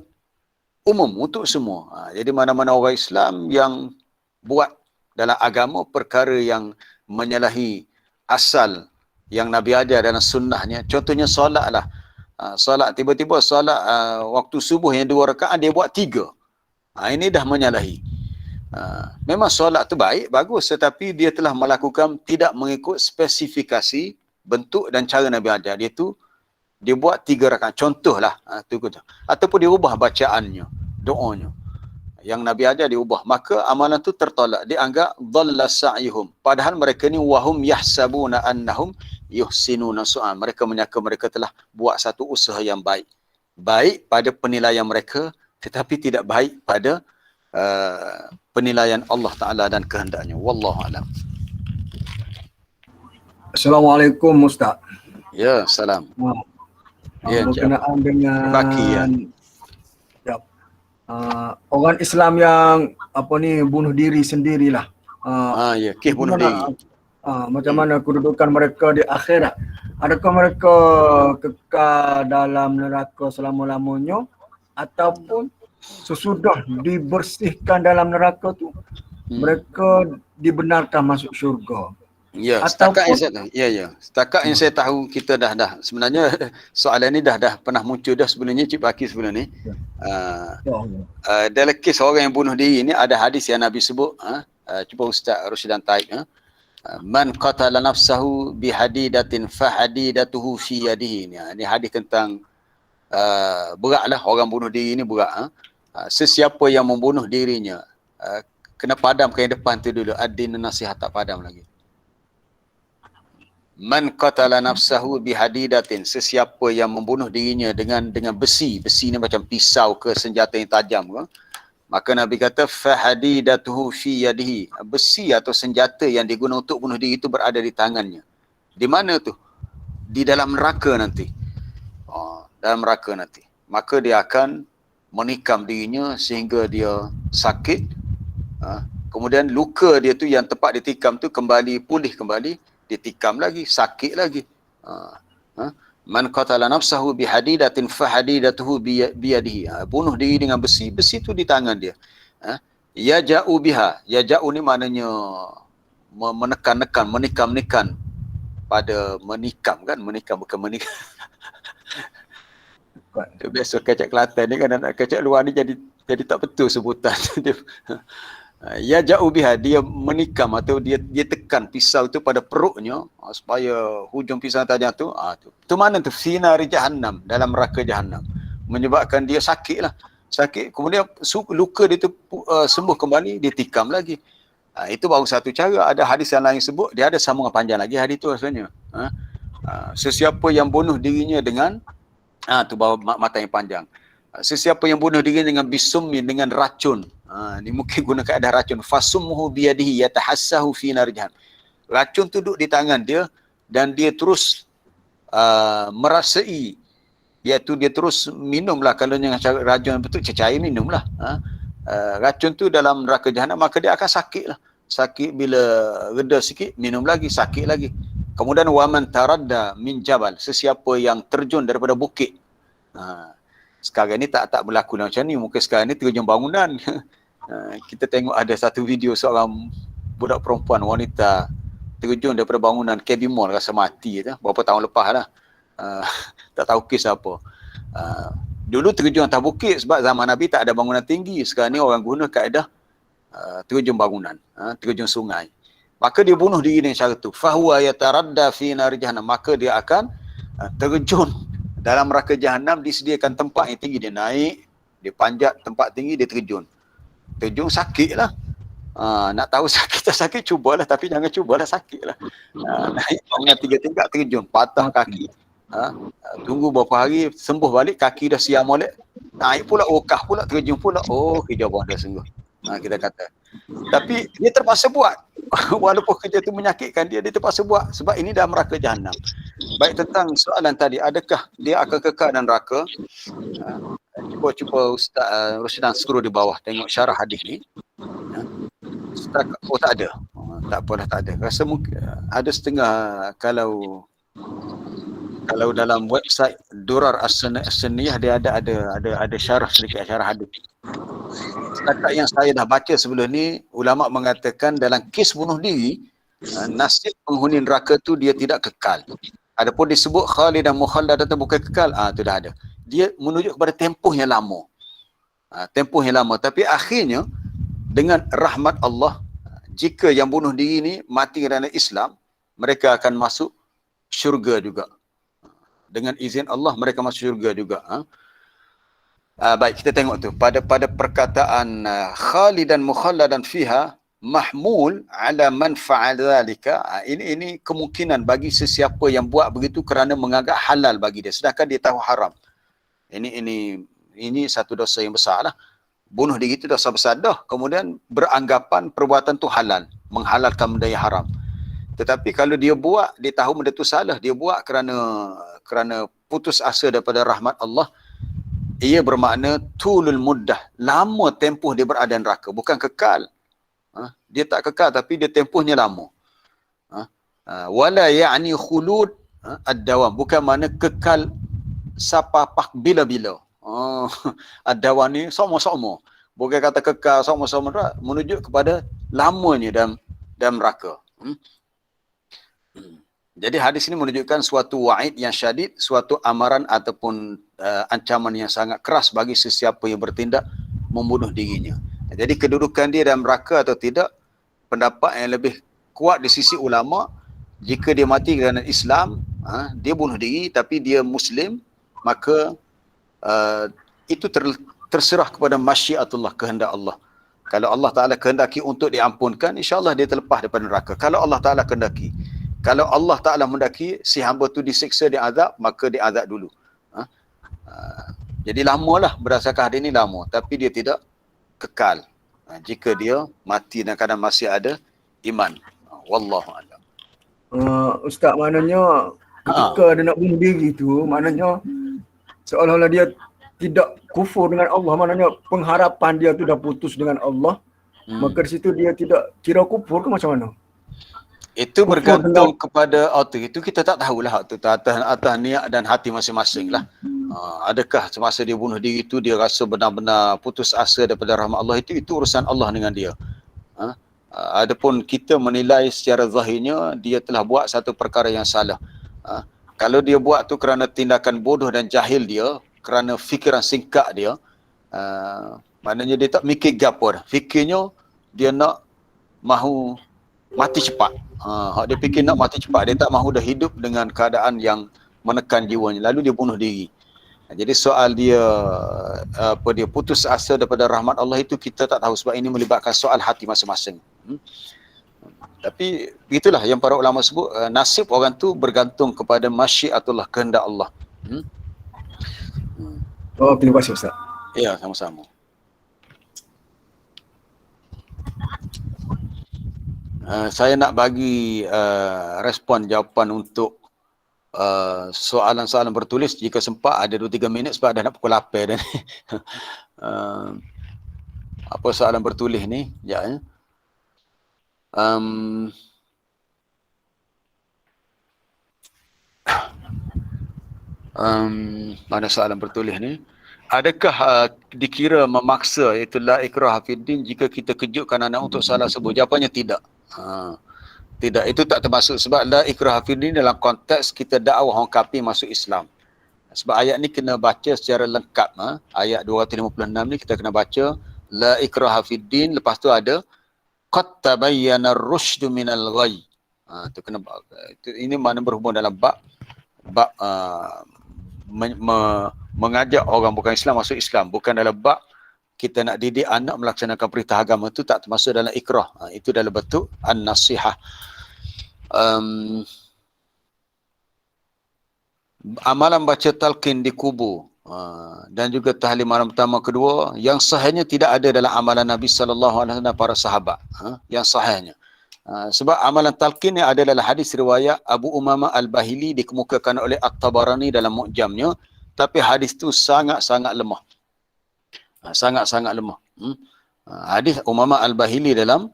umum untuk semua. Jadi mana-mana orang Islam yang buat dalam agama perkara yang menyalahi asal yang Nabi ajar dalam sunnahnya, contohnya solat lah. Solat, tiba-tiba solat waktu subuh yang 2 rakaat dia buat 3. Ini dah menyalahi. Memang solat tu baik, bagus, tetapi dia telah melakukan tidak mengikut spesifikasi bentuk dan cara Nabi ajar. Dia buat 3 rakaat. Contohlah, ataupun dia ubah bacaannya, doanya. Yang Nabi ajar dia ubah, maka amalan tu tertolak. Dianggap dhalla sa'yuhum. Padahal mereka ni wahum yahsabuna annahum yuhsinuna su'a. Mereka menyangka mereka telah buat satu usaha yang baik. Baik pada penilaian mereka, tetapi tidak baik pada penilaian Allah Ta'ala dan kehendaknya. Wallahu a'lam. Assalamualaikum Ustaz. Ya, salam. Ya, berkenaan dengan baki ya. Orang Islam yang bunuh diri sendirilah. Ya, kes bunuh diri. Macam mana kedudukan mereka di akhirat? Adakah mereka kekal dalam neraka selama-lamanya ataupun sesudah dibersihkan dalam neraka tu mereka dibenarkan masuk syurga? Ya, setakat yang saya tahu. Setakat yang saya tahu, kita dah sebenarnya soalan ni dah pernah muncul dah sebenarnya, Cik Baki sebelum ni. Dalam kes orang yang bunuh diri ni ada hadis yang Nabi sebut. Cuba Ustaz Rushidan taik. Man qatala nafsahu bihadidatin fahadidatuhu fi yadihi. Ini hadis tentang beratlah orang bunuh diri ni berat. Sesiapa yang membunuh dirinya kena padamkan yang depan tu dulu. Ad-din nasihat tak padam lagi. Man qatala nafsahu bihadidatin, sesiapa yang membunuh dirinya dengan besi ni macam pisau ke senjata yang tajam ke, maka Nabi kata fahadidatuhu fi yadihi, besi atau senjata yang digunakan untuk bunuh diri itu berada di tangannya. Di mana tu? Di dalam neraka nanti. Dalam neraka nanti. Maka dia akan menikam dirinya sehingga dia sakit. Kemudian luka dia tu yang tempat ditikam tu kembali pulih kembali, ditikam lagi, sakit lagi. Man qatala nafsahu bihadidatin fahadidatuhu biyadihi. Bunuh diri dengan besi tu di tangan dia. Yaja'u biha. Yaja'u ni maknanya menekan-nekan, menikam-nikan. Pada menikam kan, menikam bukan menikam. Biasa kecak Kelantan ni kan, anak kecak luar ni jadi tak betul sebutan. Ya jauh biha, dia menikam atau dia tekan pisau tu pada perutnya supaya hujung pisau tajam tu tu mana tu, sinari jahannam, dalam neraka jahannam, menyebabkan dia sakit lah, sakit, kemudian luka dia tu sembuh kembali, dia tikam lagi. Itu baru satu cara. Ada hadis yang lain sebut, dia ada sambungan panjang lagi hadis tu rasanya. Sesiapa yang bunuh dirinya dengan tu baru mata yang panjang. Sesiapa yang bunuh diri dengan bisummi, dengan racun. Ni mungkin gunakan ada racun. Fasummuhu biyadihi yatahassahu fi nar jahannam. Racun tu duduk di tangan dia dan dia terus merasai, iaitu dia terus minumlah. Kalau yang racun betul cecair minumlah. Racun tu dalam neraka jahannam, maka dia akan sakit lah. Sakit bila reda sikit, minum lagi, sakit lagi. Kemudian waman taradda min jabal, sesiapa yang terjun daripada bukit. Sekarang ni tak berlaku macam ni. Mungkin sekarang ni terjun bangunan. Kita tengok ada satu video seorang budak perempuan, wanita terjun daripada bangunan KB Mall, rasa mati tu. Berapa tahun lepas lah. Tak tahu kes apa. Dulu terjun atas bukit sebab zaman Nabi tak ada bangunan tinggi. Sekarang ni orang guna kaedah terjun bangunan, terjun sungai. maka dia bunuh diri dengan cara tu. Fahuwa yataradda fi nar jahannam, maka dia akan terjun dalam neraka jahanam. Disediakan tempat yang tinggi, dia naik, dia panjat tempat tinggi, dia terjun. Terjun sakit lah. Nak tahu sakit tak sakit, cubalah, tapi jangan cubalah sakit lah. Naik bangunan 3 tingkat, terjun, patah kaki. Tunggu beberapa hari, sembuh balik, kaki dah siam molek. Naik pula, okah pula, terjun pula. Oh, kejauhan dah sungguh. Kita kata. Tapi dia terpaksa buat. Walaupun kerja tu menyakitkan dia terpaksa buat. Sebab ini dah neraka jahanam. Baik, tentang soalan tadi, adakah dia akan kekal dalam neraka? Cuba Ustaz Rusdan scroll di bawah, tengok syarah hadis ni. Oh, tak ada. Tak apalah, tak ada. Rasa mungkin ada setengah, kalau dalam website Durar As-Sunniyah dia ada syarah sedikit, syarah hadis. Setakat yang saya dah baca sebelum ni, ulama mengatakan dalam kes bunuh diri, nasib penghuni neraka tu dia tidak kekal. Adapun disebut khalidan mukhalladan atau bukan kekal, tu dah ada. Dia menunjuk kepada tempoh yang lama. Tempoh yang lama, tapi akhirnya dengan rahmat Allah, jika yang bunuh diri ni mati kerana Islam, mereka akan masuk syurga juga. Dengan izin Allah mereka masuk syurga juga. Baik, kita tengok tu pada perkataan khalidan mukhalladan fiha mahmul ala man fa'al dhalika. Ini kemungkinan bagi sesiapa yang buat begitu kerana menganggap halal bagi dia, sedangkan dia tahu haram. Ini satu dosa yang besar lah. Bunuh diri itu dosa besar dah. Kemudian beranggapan perbuatan tu halal, menghalalkan benda yang haram. Tetapi kalau dia buat, dia tahu benda tu salah, dia buat kerana putus asa daripada rahmat Allah, ia bermakna tulul muddah, lama tempoh dia berada neraka, bukan kekal. Dia tak kekal tapi dia tempohnya lama. Wala ya'ni khulud ad-dawam, bukan makna kekal sapapak bila-bila. Ad-dawam ni sama-sama. Bukan kata kekal sama-sama, menunjuk kepada lamanya dalam neraka. Jadi hadis ini menunjukkan suatu wa'id yang syadid, suatu amaran ataupun ancaman yang sangat keras bagi sesiapa yang bertindak membunuh dirinya. Jadi kedudukan dia dalam neraka atau tidak, pendapat yang lebih kuat di sisi ulama, jika dia mati kerana Islam, dia bunuh diri tapi dia Muslim, maka itu terserah kepada masyiatullah, kehendak Allah. Kalau Allah Ta'ala kehendaki untuk diampunkan, insyaAllah dia terlepas daripada neraka. Kalau Allah Ta'ala kehendaki. Kalau Allah Ta'ala mendaki si hamba tu disiksa, diazab, maka diazab dulu. Jadi lamalah, berdasarkan hadis ini lama. Tapi dia tidak kekal. Jika dia mati dan kadang masih ada iman. Wallahu'alam. Ustaz, maknanya ketika dia nak bunuh diri tu, maknanya seolah-olah dia tidak kufur dengan Allah, maknanya pengharapan dia tu dah putus dengan Allah. Maka di situ dia tidak kira kufur ke macam mana? Itu bergantung kepada itu kita tak tahulah atas niat dan hati masing-masing lah. Adakah semasa dia bunuh diri itu dia rasa benar-benar putus asa daripada rahmat Allah, itu urusan Allah dengan dia. Adapun kita menilai secara zahirnya dia telah buat satu perkara yang salah. Kalau dia buat tu kerana tindakan bodoh dan jahil dia, kerana fikiran singkat dia, maknanya dia tak mikir gapo dah. Fikirnya dia nak mahu mati cepat. Dia fikir nak mati cepat, dia tak mahu dah hidup dengan keadaan yang menekan jiwanya, lalu dia bunuh diri. Jadi soal dia dia putus asa daripada rahmat Allah itu kita tak tahu, sebab ini melibatkan soal hati masing-masing. Tapi itulah yang para ulama sebut, nasib orang tu bergantung kepada masyiatullah, kehendak Allah. Terima kasih Ustaz. Ya, sama-sama. Saya nak bagi respon jawapan untuk soalan-soalan bertulis jika sempat, ada 2-3 minit sebab dah nak pukul 8 dah ni. Apa soalan bertulis ni? Ya. Mana soalan bertulis ni? Adakah dikira memaksa, iaitu la ikraha fiddin, jika kita kejutkan anak untuk salah sebut? Jawapannya tidak. Tidak, itu tak termasuk, sebab la ikraha fiddin dalam konteks kita dakwah orang kafir masuk Islam. Sebab ayat ni kena baca secara lengkap. Ayat 256 ni kita kena baca la ikraha fiddin, lepas tu ada qad tabayyana ar-rusydu minal ghayy. Itu kena ini mana berhubung dalam bab mengajak orang bukan Islam masuk Islam, bukan dalam bab kita nak didik anak melaksanakan perintah agama, itu tak termasuk dalam ikrah. Itu dalam bentuk an-nasihah. Amalan baca talqin di kubur dan juga tahlil malam pertama kedua, yang sahihnya tidak ada dalam amalan Nabi sallallahu alaihi wasallam para sahabat. Yang sahihnya. Sebab amalan talqin yang ada dalam hadis riwayat Abu Umamah Al-Bahili dikemukakan oleh At-Tabarani dalam Mu'jamnya, tapi hadis itu sangat-sangat lemah. Sangat-sangat lemah. Hadis Umamah Al-Bahili dalam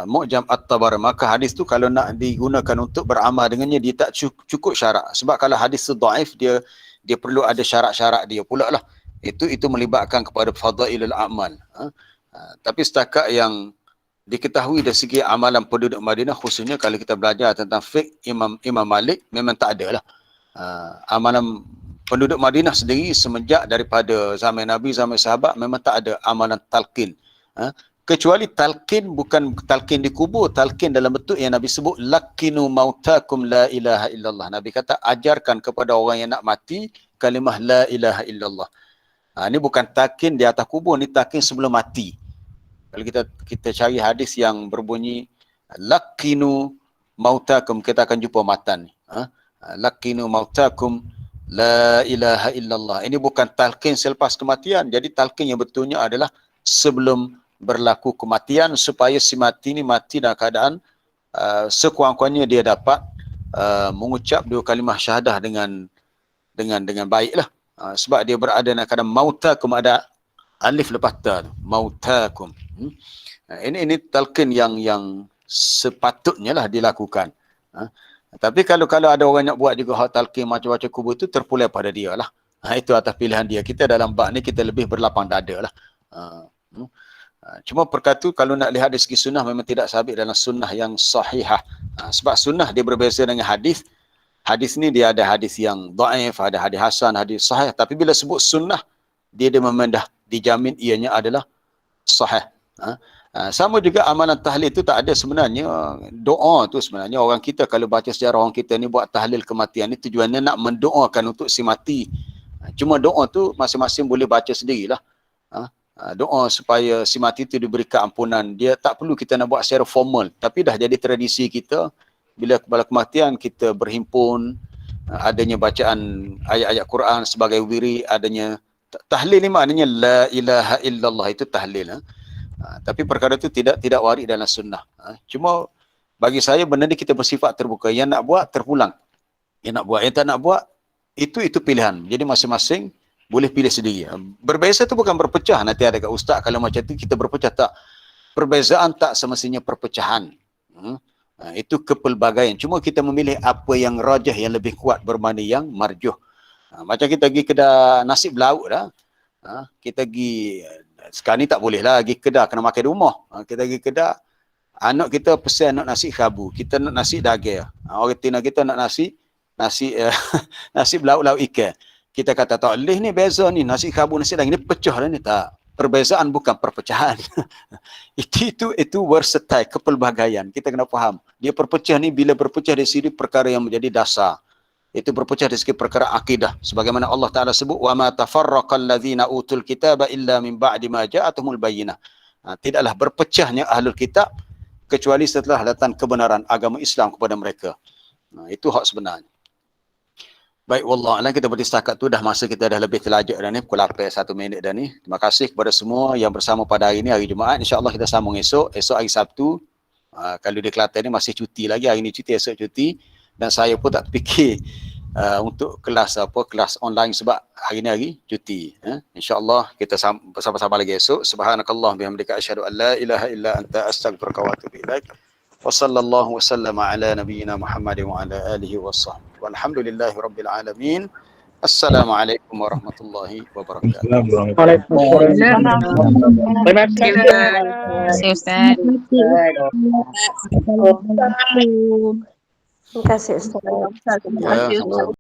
Mu'jam At-Tabarani, maka hadis tu kalau nak digunakan untuk beramal dengannya, dia tak cukup syarat. Sebab kalau hadis tu dhaif, dia perlu ada syarat-syarat dia pula lah. Itu melibatkan kepada fadailul amal. Tapi setakat yang diketahui dari segi amalan penduduk Madinah, khususnya kalau kita belajar tentang fiqh Imam Malik, memang tak ada lah. Amalan penduduk Madinah sendiri semenjak daripada zaman Nabi, zaman sahabat, memang tak ada amalan talqin. Kecuali talqin, bukan talqin di kubur, talqin dalam bentuk yang Nabi sebut lakinu mautakum la ilaha illallah. Nabi kata ajarkan kepada orang yang nak mati kalimah la ilaha illallah. Ini bukan talqin di atas kubur, ni talqin sebelum mati. Kalau kita cari hadis yang berbunyi lakinu mautakum, kita akan jumpa matan ni. Lakinu mautakum la ilaha illallah. Ini bukan talqin selepas kematian. Jadi talqin yang betulnya adalah sebelum berlaku kematian, supaya si mati ni mati dalam keadaan sekurang-kurangnya dia dapat mengucap dua kalimah syahadah dengan baiklah. Sebab dia berada dalam keadaan mautakum, ada alif lepas ta, mautakum. Ini talqin yang sepatutnya lah dilakukan. Tapi kalau ada orang nak buat juga hak talqin macam-macam kubur, tu terpulang pada dia lah. Itu atas pilihan dia. Kita dalam bab ni kita lebih berlapang dada lah. Cuma perkara tu kalau nak lihat dari segi sunnah, memang tidak sabit dalam sunnah yang sahihah. Sebab sunnah dia berbeza dengan hadis. Hadis ni dia ada hadis yang dhaif, ada hadis hasan, hadis sahih. Tapi bila sebut sunnah, dia memang dah dijamin ianya adalah sahih. Sama juga amalan tahlil itu tak ada sebenarnya. Doa tu sebenarnya orang kita, kalau baca sejarah orang kita ni buat tahlil kematian ni, tujuannya nak mendoakan untuk si mati. Cuma doa tu masing-masing boleh baca sendirilah. Doa supaya si mati itu diberikan ampunan. Dia tak perlu kita nak buat secara formal, tapi dah jadi tradisi kita. Bila kematian kita berhimpun, adanya bacaan ayat-ayat Quran sebagai wiri, adanya tahlil ni maknanya la ilaha illallah, itu tahlil. Tapi perkara itu tidak warid dalam sunnah. Cuma bagi saya benda ni kita bersifat terbuka. Yang nak buat terpulang, yang nak buat, yang tak nak buat itu pilihan. Jadi masing-masing boleh pilih sendiri. Berbeza tu bukan berpecah. Nanti ada kat ustaz kalau macam tu kita berpecah, tak. Perbezaan tak semestinya perpecahan. Itu kepelbagaian. Cuma kita memilih apa yang rajah, yang lebih kuat berbanding yang marjuh. Macam kita pergi kedai nasi belauk dah. Kita pergi, sekarang ni tak boleh lah pergi kedai, kena makan di rumah. Kita pergi kedai, anak kita pesan nak nasi khabu, kita nak nasi daging. Orang Tina kita nak nasi belauk-lauk ikan. Kita kata tak boleh ni, beza ni, nasi khabu, nasi daging ni pecah dah ni. Tak. Perbezaan bukan perpecahan. itu versatile, kepelbagaian. Kita kena faham. Dia perpecah ni, bila berpecah dari sini perkara yang menjadi dasar. Itu berpecah dari segi perkara akidah. Sebagaimana Allah Ta'ala sebut, وَمَا تَفَرَّقَ الَّذِينَ أُوتُوا الْكِتَابَ إِلَّا مِنْ بَعْدِ مَا جَاءَتْهُمُ الْبَيِّنَةُ. Tidaklah berpecahnya ahlul kitab kecuali setelah datang kebenaran agama Islam kepada mereka. Itu hak sebenarnya. Baik, wallahualam, kita berhenti setakat tu. Dah masa kita dah lebih terlajak dah ni, pukul 8, 1 minit dah ni. Terima kasih kepada semua yang bersama pada hari ni, hari Jumaat. InsyaAllah kita sambung esok hari Sabtu. Kalau di Kelantan ni masih cuti lagi, hari ni cuti, esok cuti. Dan saya pun tak fikir untuk kelas online sebab hari ni hari cuti. InsyaAllah kita bersama-sama lagi esok. Subhanakallah bihamdika asyhadu an la ilaha illa anta astaghfiruka wa atubu ilaik. Wa sallallahu wa sallama ala nabiyyina Muhammadin wa ala alihi wa sahbihi. Walhamdulillahi rabbil alamin. Assalamualaikum warahmatullahi wabarakatuh. Terima kasih Ustaz. Terima kasih Ustaz. Ya, sama-sama.